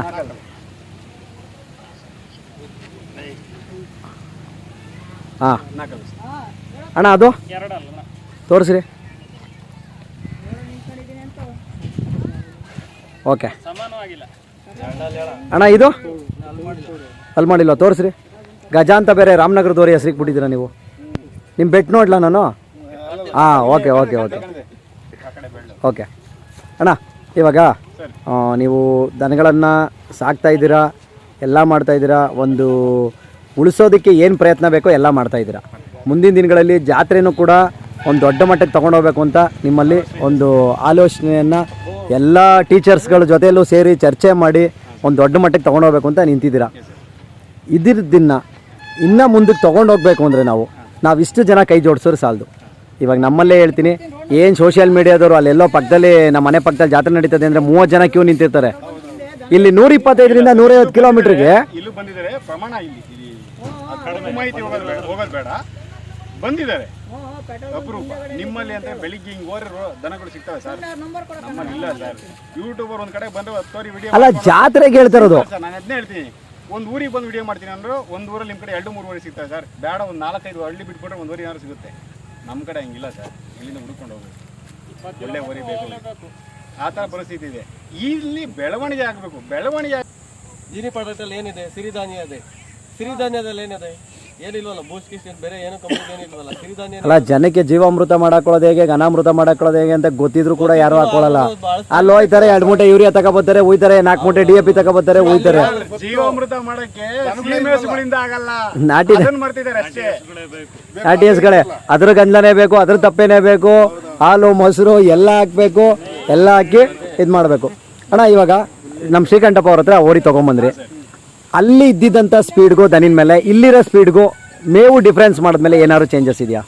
ಹಾಂ 4 ಅಣ್ಣ, ಅದು ತೋರಿಸ್ರಿ. ಓಕೆ ಅಣ್ಣ, ಇದು ಅಲ್ಲಿ ಮಾಡಿಲ್ವ? ತೋರಿಸ್ರಿ. ಗಜ ಅಂತ ಬೇರೆ ರಾಮನಗರದವ್ರಿ ಹೆಸ್ರಿಗೆ ಬಿಟ್ಟಿದ್ದೀರಾ ನೀವು? ನಿಮ್ಮ ಬೆಟ್ ನೋಡ್ಲಾ ನಾನು? ಹಾಂ, ಓಕೆ ಓಕೆ ಓಕೆ ಓಕೆ ಅಣ್ಣ, ಇವಾಗ ನೀವು ದನಗಳನ್ನು ಸಾಕ್ತಾಯಿದ್ದೀರಾ, ಎಲ್ಲ ಮಾಡ್ತಾಯಿದ್ದೀರಾ, ಒಂದು ಉಳಿಸೋದಕ್ಕೆ ಏನು ಪ್ರಯತ್ನ ಬೇಕೋ ಎಲ್ಲ ಮಾಡ್ತಾಯಿದ್ದೀರಾ. ಮುಂದಿನ ದಿನಗಳಲ್ಲಿ ಜಾತ್ರೆನೂ ಕೂಡ ಒಂದು ದೊಡ್ಡ ಮಟ್ಟಕ್ಕೆ ತೊಗೊಂಡೋಗ್ಬೇಕು ಅಂತ ನಿಮ್ಮಲ್ಲಿ ಒಂದು ಆಲೋಚನೆಯನ್ನು ಎಲ್ಲ ಟೀಚರ್ಸ್ಗಳ ಜೊತೆಯಲ್ಲೂ ಸೇರಿ ಚರ್ಚೆ ಮಾಡಿ ಒಂದು ದೊಡ್ಡ ಮಟ್ಟಕ್ಕೆ ತೊಗೊಂಡೋಗ್ಬೇಕು ಅಂತ ನಿಂತಿದ್ದೀರಾ. ಇದ್ರದ್ದನ್ನು ಇನ್ನೂ ಮುಂದಕ್ಕೆ ತೊಗೊಂಡೋಗ್ಬೇಕು ಅಂದರೆ ನಾವು ಇಷ್ಟು ಜನ ಕೈ ಜೋಡಿಸೋರು ಸಾಲದು. ಇವಾಗ ನಮ್ಮಲ್ಲೇ ಹೇಳ್ತೀನಿ, ಏನು ಸೋಷಿಯಲ್ ಮೀಡಿಯಾದವರು ಅಲ್ಲೆಲ್ಲೋ ಪಕ್ಕದಲ್ಲಿ, ನಮ್ಮ ಮನೆ ಪಕ್ಕದಲ್ಲಿ ಜಾತ್ರೆ ನಡೀತದೆ ಅಂದರೆ 30 ಜನ ಕ್ಯೂ ನಿಂತಿರ್ತಾರೆ. ಇಲ್ಲಿ 125ರಿಂದ 150 ಕಿಲೋಮೀಟ್ರಿಗೆ ಇಲ್ಲೂ ಬಂದಿದ್ದಾರೆ. ಪ್ರಮಾಣ ಇಲ್ಲಿ ಮಾಹಿತಿ ಹೋಗೋದು ಬೇಡ, ಬಂದಿದ್ದಾರೆ ಅಪರೂಪ. ನಿಮ್ಮಲ್ಲಿ ಅಂತ ಬೆಳಿಗ್ಗೆ ಹಿಂಗೆ ಓರಿ ದನಗಳು ಸಿಗ್ತವೆ ಸರ್, ನಮ್ಮಲ್ಲಿ ಇಲ್ಲ ಸರ್. ಯೂಟ್ಯೂಬರ್ ಒಂದು ಕಡೆ ಬಂದ್ರೆ 10 ತೋರಿ ವಿಡಿಯೋ ಅಲ್ಲ, ಜಾತ್ರೆಗೆ ಹೇಳ್ತಿರೋದು ಸರ್. ನಾನು ಅದನ್ನೇ ಹೇಳ್ತೀನಿ, ಒಂದು ಊರಿಗೆ ಬಂದು ವಿಡಿಯೋ ಮಾಡ್ತೀನಿ ಅಂದ್ರೆ ಒಂದು ಊರಲ್ಲಿ ನಿಮ್ಮ ಕಡೆ 2-3 ಓರಿ ಸಿಗ್ತವೆ ಸರ್. ಬೇಡ, ಒಂದು 4-5 ಹಳ್ಳಿ ಬಿಟ್ಬಿಟ್ರೆ ಒಂದು ಓರಿ ಏನಾದ್ರು ಸಿಗುತ್ತೆ. ನಮ್ಮ ಕಡೆ ಹಂಗಿಲ್ಲ ಸರ್, ಇಲ್ಲಿಂದ ಹುಡ್ಕೊಂಡು ಹೋಗ್ಬೇಕು, ಒಳ್ಳೆ ಓರಿ ಬೇಕು, ಆ ಥರ ಪರಿಸ್ಥಿತಿ ಇದೆ. ಇಲ್ಲಿ ಬೆಳವಣಿಗೆ ಆಗಬೇಕು. ಬೆಳವಣಿಗೆ ಜೀನಿ ಪ್ರಾಡಕ್ಟಲ್ಲಿ ಏನಿದೆ? ಸಿರಿಧಾನ್ಯ ಇದೆ. ಸಿರಿಧಾನ್ಯದಲ್ಲಿ ಏನಿದೆ? ಏನಿಲ್ವಲ್ಲ, ಬೂಸ್ಟ್ ಗಿಸ್ಟ್ ಬೇರೆ ಏನು ಕಂಪ್ನಿ ಏನಿಲ್ವಲ್ಲ. ಸಿರಿಧಾನ್ಯ ಅಲ್ಲ, ಜನಕ್ಕೆ ಜೀವಾಮೃತ ಮಾಡಾಕೊಳ್ಳೋದು ಹೇಗೆ, ಘನಾಮೃತ ಮಾಡಾಕೊಳ್ಳೋದು ಹೇಗೆ ಅಂತ ಗೊತ್ತಿದ್ರು ಕೂಡ ಯಾರು ಹಾಕೊಳ್ಳಲ್ಲ. ಅಲ್ಲಿ ಹೋಯ್ತಾರೆ, 2 ಮೂಟೆ ಯೂರಿಯಾ ತಗೋಬರ್ತಾರೆ, ಹೋಯ್ತಾರೆ, 4 ಮೂಟೆ DAP ತಗೋಬರ್ತಾರೆ, ಹೋಯ್ತಾರೆ. ಜೀವಾಮೃತ ಮಾಡಕ್ಕೆ ಸೀಮೆಹಸುಗಳಿಂದ ಆಗಲ್ಲ, ನಾಟಿ ಮಾಡ್ತಿದ್ದಾರೆ ಅಷ್ಟೇ. ನಾಟಿ ಹಸುಗಳೇ, ಅದ್ರ ಗಂಜಲನೇ ಬೇಕು, ಅದ್ರ ತಪ್ಪೇನೇ ಬೇಕು, ಹಾಲು ಮೊಸರು ಎಲ್ಲ ಹಾಕಬೇಕು, ಎಲ್ಲ ಹಾಕಿ ಇದು ಮಾಡಬೇಕು. ಅಣ್ಣ, ಇವಾಗ ನಮ್ಮ ಶ್ರೀಕಂಠಪ್ಪ ಅವ್ರ ಹತ್ರ ಓರಿ ತೊಗೊಂಬಂದ್ರಿ, ಅಲ್ಲಿ ಇದ್ದಿದ್ದಂಥ ಸ್ಪೀಡ್ಗೂ ದನಿನ ಮೇಲೆ ಇಲ್ಲಿರೋ ಸ್ಪೀಡ್ಗೂ ಮೇವು ಡಿಫ್ರೆನ್ಸ್ ಮಾಡಿದ್ಮೇಲೆ ಏನಾದ್ರು ಚೇಂಜಸ್ ಇದೆಯಾ?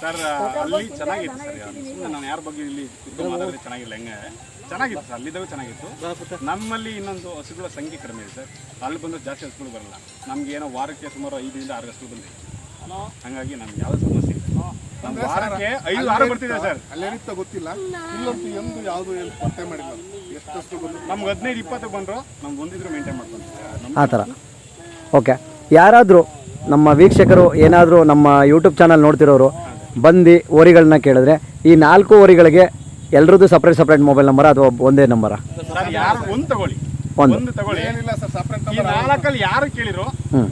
ಸರ್ ಅಲ್ಲಿ ಚೆನ್ನಾಗಿತ್ತು ಸರ್. ಸುಮ್ಮನೆ ನಾನು ಯಾರ ಬಗ್ಗೆ ಇಲ್ಲಿ ಕುತ್ಕೊಂಡು ಮಾತಾಡಿದ್ರೆ ಚೆನ್ನಾಗಿಲ್ಲ, ಹೆಂಗೆ ಚೆನ್ನಾಗಿತ್ತು ಸರ್, ಅಲ್ಲಿದ್ದಾಗೂ ಚೆನ್ನಾಗಿತ್ತು. ನಮ್ಮಲ್ಲಿ ಇನ್ನೊಂದು ಹಸುಗಳ ಸಂಖ್ಯೆ ಕಡಿಮೆ ಇದೆ ಸರ್. ಅಲ್ಲಿ ಬಂದರೆ ಜಾಸ್ತಿ ಹಸುಗಳು ಬರಲ್ಲ. ನಮ್ಗೆ ಏನೋ ವಾರಕ್ಕೆ ಸುಮಾರು 5 ರಿಂದ 6 ಹಸುಗಳು ಬಂದಿದೆ. ಹಾಗಾಗಿ ನಮ್ಗೆ ಯಾವುದೇ ಸಮಸ್ಯೆ ಇಲ್ಲ. ನಮ್ಮ ವಾರಕ್ಕೆ 5-6 ಬರ್ತಿದೆ ಸರ್. ಅಲ್ಲಿ ಏನಿತ್ತ ಗೊತ್ತಿಲ್ಲ, ಇಲ್ಲಂತೂ ಎಂದು ಯಾವುದು ಪತ್ತೆ ಮಾಡಿಲ್ಲ. ಎಷ್ಟು ಹಸುಗಳು ಬಂದು ನಮ್ಗೆ 15-20 ಬಂದರು ನಮ್ಗೆ ಬಂದಿದ್ರು ಮೇಂಟೈನ್ ಮಾಡ್ಕೊಂಡು ಆ ಥರ. ಓಕೆ, ಯಾರಾದರೂ ನಮ್ಮ ವೀಕ್ಷಕರು ಏನಾದರೂ ನಮ್ಮ ಯೂಟ್ಯೂಬ್ ಚಾನಲ್ ನೋಡ್ತಿರೋರು ಬಂದು ಓರಿಗಳನ್ನ ಕೇಳಿದ್ರೆ ಈ 4 ಓರಿಗಳಿಗೆ ಎಲ್ರದ್ದು ಸಪ್ರೇಟ್ ಮೊಬೈಲ್ ನಂಬರ ಅಥವಾ ಒಂದೇ ನಂಬರಾ? ಸರ್ ಯಾರು ಒಂದು ತಗೊಳ್ಳಿ, ಒಂದು ತಗೊಳ್ಳಿ, ಏನಿಲ್ಲ ಸರ್, ಸಪ್ರೇಟ್ ಈ 4 ಯಾರು ಕೇಳಿರೋ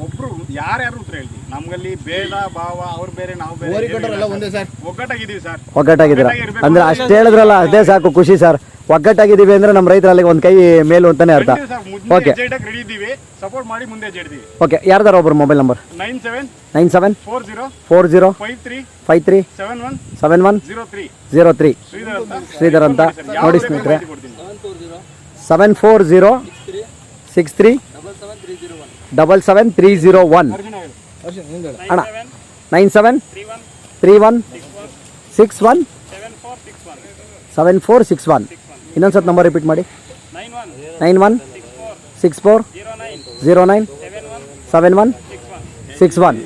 ಒಬ್ರು ಯಾರ್ಯಾರು ಉತ್ತರ ಹೇಳ್ತೀವಿ. ನಮ್ಗಲ್ಲಿ ಭೇದ ಭಾವ ಅವ್ರು ಬೇರೆ ನಾವು ಬೇರೆ ಒಂದೇ ಸರ್. ಒಗ್ಗಟ್ಟಾಗಿದ್ದೀವಿ ಸರ್. ಒಗ್ಗಟ್ಟಾಗಿದ್ದೀರಾ ಅಂದ್ರೆ ಅಷ್ಟು ಹೇಳಿದ್ರಲ್ಲ, ಅದೇ ಸಾಕು, ಖುಷಿ ಸರ್. ಒಗ್ಗಟ್ಟಾಗಿದ್ದೀವಿ ಅಂದ್ರೆ ನಮ್ಮ ರೈತರಲ್ಲಿ ಒಂದು ಕೈ ಮೇಲು ಅಂತಾನೆ ಅರ್ಥ. ಓಕೆ, ರೆಡಿ ಇದ್ದೀವಿ, ಸಪೋರ್ಟ್ ಮಾಡಿ ಮುಂದೆ ಜಡ್ತೀವಿ. ಓಕೆ, ಯಾರ್ದಾರ ಒಬ್ರು ಮೊಬೈಲ್ ನಂಬರ್? 97 40 53 71 03 ಶ್ರೀಧರ್ ಅಂತ ನೋಡಿ ಸ್ನೇಹಿತರೆ. 740 63 77301 ಅಣ್ಣ 97 31 61 7461. ಇನ್ನೊಂದ್ಸತಿ ನಂಬರ್ ರಿಪೀಟ್ ಮಾಡಿ. 91 64 09 71 61.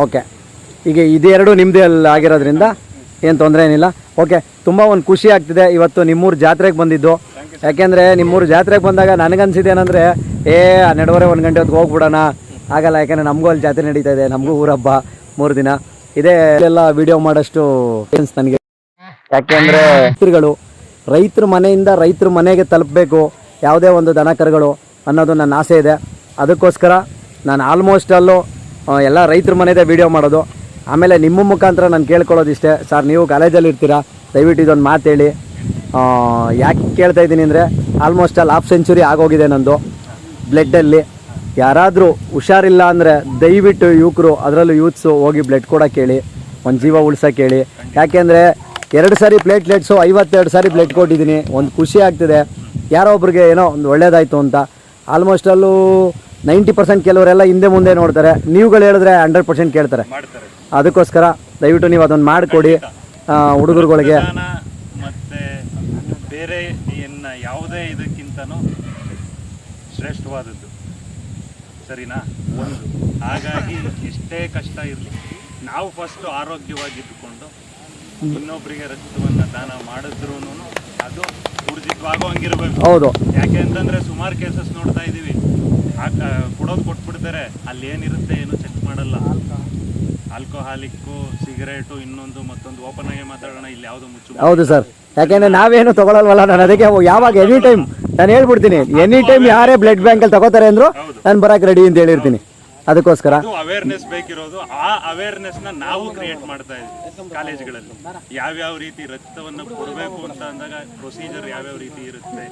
ಓಕೆ, ಈಗ ಇದೆರಡು ನಿಮ್ಮದೇ ಆಗಿರೋದ್ರಿಂದ ಏನು ತೊಂದರೆ ಏನಿಲ್ಲ. ಓಕೆ, ತುಂಬ ಒಂದು ಖುಷಿ ಆಗ್ತಿದೆ ಇವತ್ತು ನಿಮ್ಮೂರು ಜಾತ್ರೆಗೆ ಬಂದಿದ್ದು. ಯಾಕೆಂದರೆ ನಿಮ್ಮೂರು ಜಾತ್ರೆಗೆ ಬಂದಾಗ ನನಗನ್ಸಿದ್ದು ಏನಂದರೆ 12:30 1 ಗಂಟೆ ಹೊತ್ತಿಗೆ ಹೋಗ್ಬಿಡೋಣ, ಆಗಲ್ಲ. ಯಾಕೆಂದರೆ ನಮಗೂ ಅಲ್ಲಿ ಜಾತ್ರೆ ನಡೀತಾ ಇದೆ, ನಮಗೂ ಊರಬ್ಬ 3 ದಿನ ಇದೇ ಎಲ್ಲ ವಿಡಿಯೋ ಮಾಡೋಷ್ಟು ಸೆನ್ಸ್ ನನಗೆ. ಯಾಕೆಂದರೆ ರೈತರ ಮನೆಯಿಂದ ರೈತರ ಮನೆಗೆ ತಲುಪಬೇಕು ಯಾವುದೇ ಒಂದು ದನ ಕರುಗಳು ಅನ್ನೋದು ನನ್ನ ಆಸೆ ಇದೆ. ಅದಕ್ಕೋಸ್ಕರ ನಾನು ಆಲ್ಮೋಸ್ಟ್ ಅಲ್ಲೂ ಎಲ್ಲ ರೈತರ ಮನೆಯದೇ ವಿಡಿಯೋ ಮಾಡೋದು. ಆಮೇಲೆ ನಿಮ್ಮ ಮುಖಾಂತರ ನಾನು ಕೇಳ್ಕೊಳ್ಳೋದಿಷ್ಟೇ, ಸರ್ ನೀವು ಕಾಲೇಜಲ್ಲಿ ಇರ್ತೀರಾ, ದಯವಿಟ್ಟು ಇದೊಂದು ಮಾತು ಹೇಳಿ. ಯಾಕೆ ಕೇಳ್ತಾ ಇದ್ದೀನಿ ಅಂದರೆ ಆಲ್ಮೋಸ್ಟ್ ಅಲ್ಲಿ 1/2 ಸೆಂಚುರಿ ಆಗೋಗಿದೆ ನಂದು ಬ್ಲಡ್ಡಲ್ಲಿ. ಯಾರಾದರೂ ಹುಷಾರಿಲ್ಲ ಅಂದರೆ ದಯವಿಟ್ಟು ಯುವಕರು, ಅದರಲ್ಲೂ ಯೂತ್ಸು ಹೋಗಿ ಬ್ಲಡ್ ಕೊಡೋಕೆ ಹೇಳಿ, ಒಂದು ಜೀವ ಉಳ್ಸೋಕೆ ಹೇಳಿ. ಯಾಕೆಂದರೆ 2 ಸಾರಿ ಪ್ಲೇಟ್ಲೆಟ್ಸು 52 ಸಾರಿ ಬ್ಲಡ್ ಕೊಟ್ಟಿದ್ದೀನಿ. ಒಂದು ಖುಷಿ ಆಗ್ತಿದೆ, ಯಾರೋ ಒಬ್ರಿಗೆ ಏನೋ ಒಂದು ಒಳ್ಳೇದಾಯಿತು ಅಂತ. ಆಲ್ಮೋಸ್ಟ್ ಅಲ್ಲೂ 90% ಕೆಲವರೆಲ್ಲ ಹಿಂದೆ ಮುಂದೆ ನೋಡ್ತಾರೆ, ನೀವುಗಳು ಹೇಳಿದ್ರೆ 100% ಕೇಳ್ತಾರೆ. ಅದಕ್ಕೋಸ್ಕರ ದಯವಿಟ್ಟು ನೀವು ಅದನ್ನು ಮಾಡಿಕೊಡಿ ಹುಡುಗರುಗಳಿಗೆ. ಮತ್ತೆ ಬೇರೆ ಯಾವುದೇ ಇದಕ್ಕಿಂತನೂ ಶ್ರೇಷ್ಠವಾದದ್ದು, ಸರಿನಾ? ಒಂದು, ಹಾಗಾಗಿ ಎಷ್ಟೇ ಕಷ್ಟ ಇರಲಿ ನಾವು ಫಸ್ಟು ಆರೋಗ್ಯವಾಗಿದ್ದುಕೊಂಡು ಇನ್ನೊಬ್ಬರಿಗೆ ರಕ್ತವನ್ನು ದಾನ ಮಾಡಿದ್ರೂ ಅದು ಊರ್ಜಿತವಾಗುವಂಗಿರ್ಬೇಕು. ಹೌದು, ಯಾಕೆ ಅಂತಂದರೆ ಸುಮಾರು ಕೇಸಸ್ ನೋಡ್ತಾ ಇದ್ದೀವಿ, ಕೊಡೋದು ಕೊಟ್ಬಿಡ್ತಾರೆ, ಅಲ್ಲಿ ಏನಿರುತ್ತೆ ಏನು ಚೆಕ್ ಮಾಡಲ್ಲ. ಆಲ್ಕೋಹಾಲಿಕ್ಕು, ಸಿಗರೇಟು, ಇನ್ನೊಂದು ಮತ್ತೊಂದು. ಓಪನ್ ಆಗಿ ಮಾತಾಡೋಣ, ಇಲ್ಲಿ ಯಾವುದು ಮುಚ್ಚು. ಹೌದು ಸರ್, ಯಾಕೆಂದರೆ ನಾವೇನು ತೊಗೊಳಲ್ವಲ್ಲ. ನಾನು ಅದಕ್ಕೆ ಯಾವಾಗ ಎನಿ ಟೈಮ್ ನಾನು ಹೇಳ್ಬಿಡ್ತೀನಿ, ಎನಿ ಟೈಮ್ ಯಾರೇ ಬ್ಲಡ್ ಬ್ಯಾಂಕಲ್ಲಿ ತಗೋತಾರೆ ಅಂದರು ನಾನು ಬರೋಕೆ ರೆಡಿ ಅಂತ ಹೇಳಿರ್ತೀನಿ. ಅದಕ್ಕೋಸ್ಕರ ಅವೇರ್ನೆಸ್ ಬೇಕಿರೋದು. ಆ ಅವೇರ್ನೆಸ್ನ ನಾವು ಕ್ರಿಯೇಟ್ ಮಾಡ್ತಾ ಇದ್ದೀವಿ ಕಾಲೇಜ್ಗಳಲ್ಲಿ. ಯಾವ್ಯಾವ ರೀತಿ ರಕ್ತವನ್ನು ಕೊಡಬೇಕು ಅಂತ ಅಂದಾಗ ಪ್ರೊಸೀಜರ್ ಯಾವ್ಯಾವ ರೀತಿ ಇರುತ್ತೆ,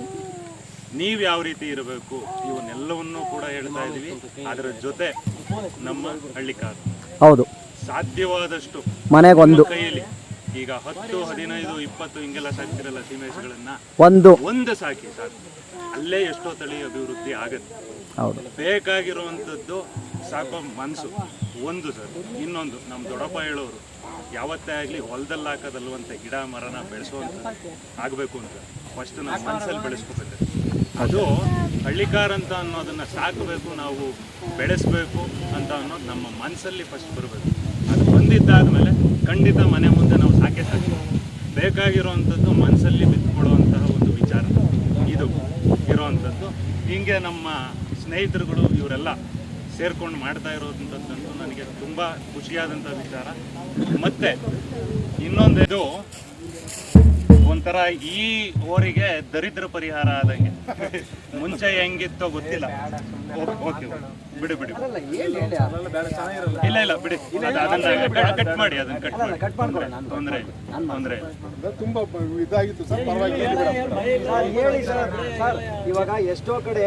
ನೀವು ಯಾವ ರೀತಿ ಇರಬೇಕು, ಇವನ್ನೆಲ್ಲವನ್ನೂ ಕೂಡ ಹೇಳ್ತಾ ಇದ್ದೀವಿ. ಅದರ ಜೊತೆ ನಮ್ಮ ಹಳ್ಳಿಕಾರು ಹೌದು ಸಾಧ್ಯವಾದಷ್ಟು ಮನೆಗೆ ಒಂದು ಕೈಯಲ್ಲಿ ಈಗ 10, 15, 20 ಹಿಂಗೆಲ್ಲ ಸಾಕ್ತಿರಲ್ಲ ಸೀಮೆಸುಗಳನ್ನ, ಒಂದು ಸಾಕಿ ಸಾಕು. ಅಲ್ಲೇ ಎಷ್ಟೋ ತಳಿ ಅಭಿವೃದ್ಧಿ ಆಗುತ್ತೆ. ಹೌದು, ಬೇಕಾಗಿರುವಂಥದ್ದು ಸಾಕೋ ಮನಸ್ಸು ಒಂದು ಸರ್. ಇನ್ನೊಂದು, ನಮ್ಮ ದೊಡ್ಡಪ್ಪ ಹೇಳೋರು ಯಾವತ್ತೇ ಆಗಲಿ ಹೊಲದಲ್ಲಿ ಹಾಕೋದಲ್ವಂತೆ ಗಿಡ ಮರನ ಬೆಳೆಸುವಂಥದ್ದು ಆಗಬೇಕು ಅಂತ ಫಸ್ಟ್ ನಮ್ಮ ಮನಸ್ಸಲ್ಲಿ ಬೆಳೆಸ್ಕೋಬೇಕು. ಅದು ಹಳ್ಳಿಕಾರ ಅಂತ ಅನ್ನೋದನ್ನು ಸಾಕಬೇಕು, ನಾವು ಬೆಳೆಸಬೇಕು ಅಂತ ಅನ್ನೋದು ನಮ್ಮ ಮನಸ್ಸಲ್ಲಿ ಫಸ್ಟ್ ಬರಬೇಕು. ಅದು ಬಂದಿದ್ದಾದಮೇಲೆ ಖಂಡಿತ ಮನೆ ಮುಂದೆ ನಾವು ಸಾಕೇ ಬೇಕಾಗಿರೋವಂಥದ್ದು ಮನಸ್ಸಲ್ಲಿ ಬಿತ್ತುಕೊಳ್ಳುವಂತಹ ಒಂದು ವಿಚಾರ ಇದು ಇರೋವಂಥದ್ದು. ಹೀಗೆ ನಮ್ಮ ಸ್ನೇಹಿತರುಗಳು ಇವರೆಲ್ಲ ಸೇರ್ಕೊಂಡು ಮಾಡ್ತಾ ಇರೋದಂಥದ್ದು ನನಗೆ ತುಂಬ ಖುಷಿಯಾದಂಥ ವಿಚಾರ. ಮತ್ತು ಇನ್ನೊಂದು, ಒಂಥರ ಈ ಓರಿಗೆ ದರಿದ್ರ ಪರಿಹಾರ ಆದಂಗೆ. ಮುಂಚೆ ಹೆಂಗಿತ್ತೋ ಗೊತ್ತಿಲ್ಲ. ಓಕೆ, ಬಿಡಿ ಇಲ್ಲ ಬಿಡಿ, ಅದನ್ನ ಕಟ್ ಮಾಡಿ, ತೊಂದರೆ ತುಂಬಾ ಇದಾಗಿತ್ತು ಸರ್. ಇವಾಗ ಎಷ್ಟೋ ಕಡೆ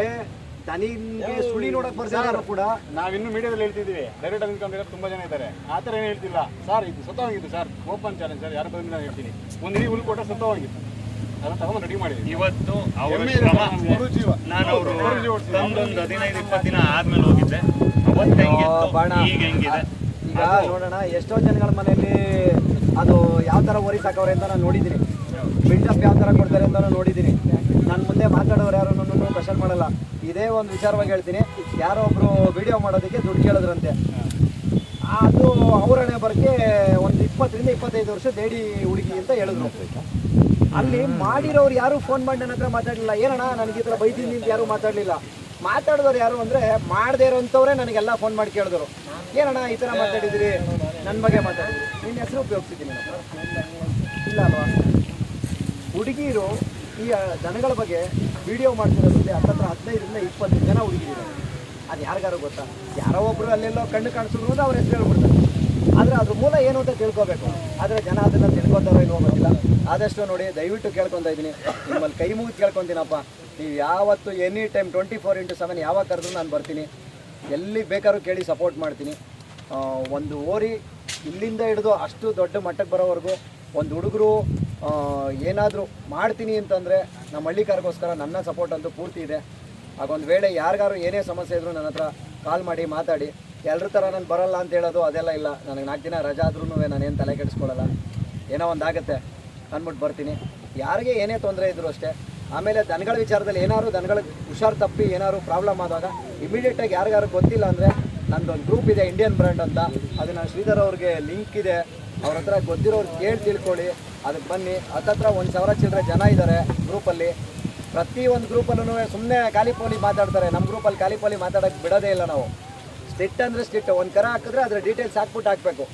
ದನಿಗೆ ಸುಳಿ ನೋಡಕ್ ಬರ್ತಾರೆ ಕೂಡ. ನಾವಿನ್ನು ಮೀಡಿಯಾದಲ್ಲಿ ಹೇಳ್ತಿದ್ದೀವಿ, ಡೈರೆಕ್ಟ್ ನಿಂತ್ಕೊಂಡಿರೋ ತುಂಬ ಜನ ಇದ್ದಾರೆ. ಆ ಥರ ಏನು ಹೇಳ್ತಿಲ್ಲ ಸರ್. ಇದು ಸತ್ತೋಗಿತ್ತು ಸರ್, ಓಪನ್ ಚಾಲೆಂಜ್ ಸರ್. ಯಾರು ಬಂದು ನಾನು ಹೇಳ್ತೀನಿ, ಒಂದು ಇಡೀ ಹುಲ್ ಕೊಟ್ಟ ಸತ್ತೋಗಿತ್ತು, ಅದನ್ನ ತಗೊಂಡು ರೆಡಿ ಮಾಡಿದ್ವಿ. ಇವತ್ತು ನಾನು ಅವರು ತಂದೊಂದು 15-20 ದಿನ ಆದ್ಮೇಲೆ ಹೋಗಿದ್ದೆ. ಅವತ್ತು ಹೆಂಗಿತ್ತು, ಈಗ ಹೆಂಗಿದೆ ಈಗ ನೋಡೋಣ. ಎಷ್ಟೋ ಜನಗಳ ಮನೆಯಲ್ಲಿ ಅದು ಯಾವ ಥರ ಓರಿ ಸಾಕವ್ರೆ ಅಂತ ನಾನು ನೋಡಿದ್ದೀನಿ, ಬಿಲ್ಡಪ್ ಯಾವ ಥರ ಕೊಡ್ತಾರೆ ಅಂತ ನಾನು ನೋಡಿದ್ದೀನಿ. ನಾನು ಮುಂದೆ ಮಾತಾಡೋರು ಯಾರನ್ನೂ ಕ್ವಶನ್ ಮಾಡಲ್ಲ. ಇದೇ ಒಂದು ವಿಚಾರವಾಗಿ ಹೇಳ್ತೀನಿ, ಯಾರೋ ಒಬ್ಬರು ವಿಡಿಯೋ ಮಾಡೋದಕ್ಕೆ ದುಡ್ಡು ಕೇಳಿದ್ರಂತೆ. ಅದು ಅವರನೇ ಬರಕ್ಕೆ ಒಂದು 20 ರಿಂದ 25 ವರ್ಷ ದೇಡಿ ಹುಡುಗಿ ಅಂತ ಹೇಳಿದ್ರು. ಅಲ್ಲಿ ಮಾಡಿರೋರು ಯಾರು ಫೋನ್ ಮಾಡಿ ನನ್ನ ಹತ್ರ ಮಾತಾಡಲಿಲ್ಲ. ಏನಣ್ಣ ನನಗೆ ಈ ಥರ ಬೈತೀನಿ ಅಂತ ಯಾರು ಮಾತಾಡಲಿಲ್ಲ. ಮಾತಾಡಿದವ್ರು ಯಾರು ಅಂದರೆ ಮಾಡದೇ ಇರೋಂಥವ್ರೆ ನನಗೆಲ್ಲ ಫೋನ್ ಮಾಡಿ ಕೇಳಿದ್ರು, ಏನಣ್ಣ ಈ ಥರ ಮಾತಾಡಿದಿರಿ, ನನ್ನ ಬಗ್ಗೆ ಮಾತಾಡಿದ್ರಿ, ನಿನ್ನ ಹೆಸರು ಉಪಯೋಗಿಸಿದ್ದೀನಿ ಇಲ್ಲ ಅಲ್ವಾ. ಹುಡುಗಿರು ಈ ದನಗಳ ಬಗ್ಗೆ ವಿಡಿಯೋ ಮಾಡ್ತಿರೋದ್ರಲ್ಲಿ ಹತ್ತತ್ರ 15 ರಿಂದ 20 ಜನ ಹುಡುಗಿರು. ಅದು ಯಾರಿಗಾರು ಗೊತ್ತಾ? ಯಾರೋ ಒಬ್ಬರು ಅಲ್ಲೆಲ್ಲೋ ಕಣ್ಣು ಕಾಣಿಸಿದ್ರು ಅಂದ್ರೆ ಅವ್ರ ಹೆಸರು ಹೇಳ್ಬಿಡ್ತಾರೆ. ಆದರೆ ಅದ್ರ ಮೂಲ ಏನು ಅಂತ ತಿಳ್ಕೊಬೇಕು. ಆದರೆ ಜನ ಅದನ್ನು ತಿಳ್ಕೊತಾರೋ ಇಲ್ವೋ ಗೊತ್ತಿಲ್ಲ. ಆದಷ್ಟು ನೋಡಿ, ದಯವಿಟ್ಟು ಕೇಳ್ಕೊತಾ ಇದ್ದೀನಿ, ನಿಮ್ಮಲ್ಲಿ ಕೈ ಮುಗಿದು ಕೇಳ್ಕೊತೀನಪ್ಪ, ನೀವು ಯಾವತ್ತು ಎನಿ ಟೈಮ್ 24x7 ಯಾವಾಗ ಕರೆದ್ರೂ ನಾನು ಬರ್ತೀನಿ, ಎಲ್ಲಿ ಬೇಕಾದ್ರೂ ಕೇಳಿ ಸಪೋರ್ಟ್ ಮಾಡ್ತೀನಿ. ಒಂದು ಓರಿ ಇಲ್ಲಿಂದ ಹಿಡಿದು ಅಷ್ಟು ದೊಡ್ಡ ಮಟ್ಟಕ್ಕೆ ಬರೋವರೆಗೂ ಒಂದು ಹುಡುಗರು ಏನಾದರೂ ಮಾಡ್ತೀನಿ ಅಂತಂದರೆ ನಮ್ಮ ಹಳ್ಳಿಕಾರಗೋಸ್ಕರ ನನ್ನ ಸಪೋರ್ಟ್ ಅಂತೂ ಪೂರ್ತಿ ಇದೆ. ಆಗೊಂದು ವೇಳೆ ಯಾರಿಗಾರು ಏನೇ ಸಮಸ್ಯೆ ಇದ್ದರೂ ನನ್ನ ಹತ್ರ ಕಾಲ್ ಮಾಡಿ ಮಾತಾಡಿ. ಎಲ್ಲರ ಥರ ನಾನು ಬರಲ್ಲ ಅಂತ ಹೇಳೋದು ಅದೆಲ್ಲ ಇಲ್ಲ. ನನಗೆ 4 ದಿನ ರಜಾ ಆದ್ರೂ ನಾನೇನು ತಲೆ ಕೆಡಿಸ್ಕೊಳ್ಳಲ್ಲ, ಏನೋ ಒಂದು ಆಗುತ್ತೆ ಅಂದ್ಬಿಟ್ಟು ಬರ್ತೀನಿ. ಯಾರಿಗೆ ಏನೇ ತೊಂದರೆ ಇದ್ದರೂ ಅಷ್ಟೇ. ಆಮೇಲೆ ದನಗಳ ವಿಚಾರದಲ್ಲಿ ಏನಾದ್ರು ದನಗಳಿಗೆ ಹುಷಾರು ತಪ್ಪಿ ಏನಾದ್ರು ಪ್ರಾಬ್ಲಮ್ ಆದಾಗ ಇಮಿಡಿಯೇಟಾಗಿ ಯಾರಿಗಾರು ಗೊತ್ತಿಲ್ಲ ಅಂದರೆ ನಂದೊಂದು ಗ್ರೂಪ್ ಇದೆ, ಇಂಡಿಯನ್ ಬ್ರ್ಯಾಂಡ್ ಅಂತ. ಅದು ನಾನು ಶ್ರೀಧರ್ ಅವ್ರಿಗೆ ಲಿಂಕ್ ಇದೆ, ಅವ್ರ ಹತ್ರ ಗೊತ್ತಿರೋರು ಕೇಳಿ ತಿಳ್ಕೊಳ್ಳಿ, ಅದಕ್ಕೆ ಬನ್ನಿ. ಹತ್ತತ್ರ 1000 ಚಿಲ್ಲರೆ ಜನ ಇದ್ದಾರೆ ಗ್ರೂಪಲ್ಲಿ. ಪ್ರತಿ ಒಂದು ಗ್ರೂಪಲ್ಲೂ ಸುಮ್ಮನೆ ಖಾಲಿಪೋಲಿ ಮಾತಾಡ್ತಾರೆ. ನಮ್ಮ ಗ್ರೂಪಲ್ಲಿ ಖಾಲಿಪೋಲಿ ಮಾತಾಡೋಕ್ಕೆ ಬಿಡೋದೇ ಇಲ್ಲ ನಾವು. ಸ್ಟ್ರಿಕ್ಟ್ ಅಂದರೆ ಸ್ಟ್ರಿಕ್ಟ್, ಒಂದು ಕರ ಹಾಕಿದ್ರೆ ಅದರ ಡೀಟೇಲ್ಸ್ ಹಾಕ್ಬಿಟ್ಟು ಹಾಕಬೇಕು.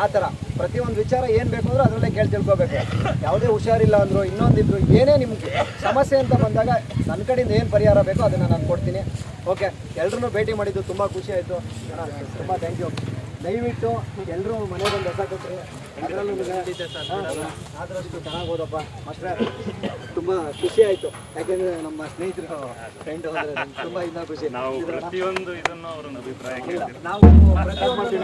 ಆ ಥರ ಪ್ರತಿಯೊಂದು ವಿಚಾರ ಏನು ಬೇಕು ಅಂದರೂ ಅದರಲ್ಲೇ ಕೇಳಿ ತಿಳ್ಕೊಬೇಕು. ಯಾವುದೇ ಹುಷಾರಿಲ್ಲ ಅಂದರು ಇನ್ನೊಂದಿದ್ರು ಏನೇ ನಿಮಗೆ ಸಮಸ್ಯೆ ಅಂತ ಬಂದಾಗ ನನ್ನ ಕಡೆಯಿಂದ ಏನು ಪರಿಹಾರ ಬೇಕೋ ಅದನ್ನು ನಾನು ಕೊಡ್ತೀನಿ. ಓಕೆ, ಎಲ್ಲರೂ ಭೇಟಿ ಮಾಡಿದ್ದು ತುಂಬ ಖುಷಿ ಆಯಿತು, ತುಂಬ ಥ್ಯಾಂಕ್ ಯು. ದಯವಿಟ್ಟು ಎಲ್ಲರೂ ಮನೆಗೊಂದು ಹೊಸ ಕೊಟ್ಟರೆ ಅದರಲ್ಲೂ ಆದಷ್ಟು ಚೆನ್ನಾಗಿ ಹೋದಪ್ಪ ಮಾಸ್ಟ್ರೆ. ತುಂಬ ಖುಷಿ ಆಯಿತು, ಯಾಕೆಂದರೆ ನಮ್ಮ ಸ್ನೇಹಿತರು ಫ್ರೆಂಡ್ ತುಂಬ ಇನ್ನೂ ಖುಷಿ. ನಾವು ಪ್ರತಿಯೊಂದು ಇದನ್ನು ಅವರೊಂದು ಅಭಿಪ್ರಾಯ ಕೇಳ್ತೀವಿ. ನಾವು ಪ್ರತಿಯೊಂದು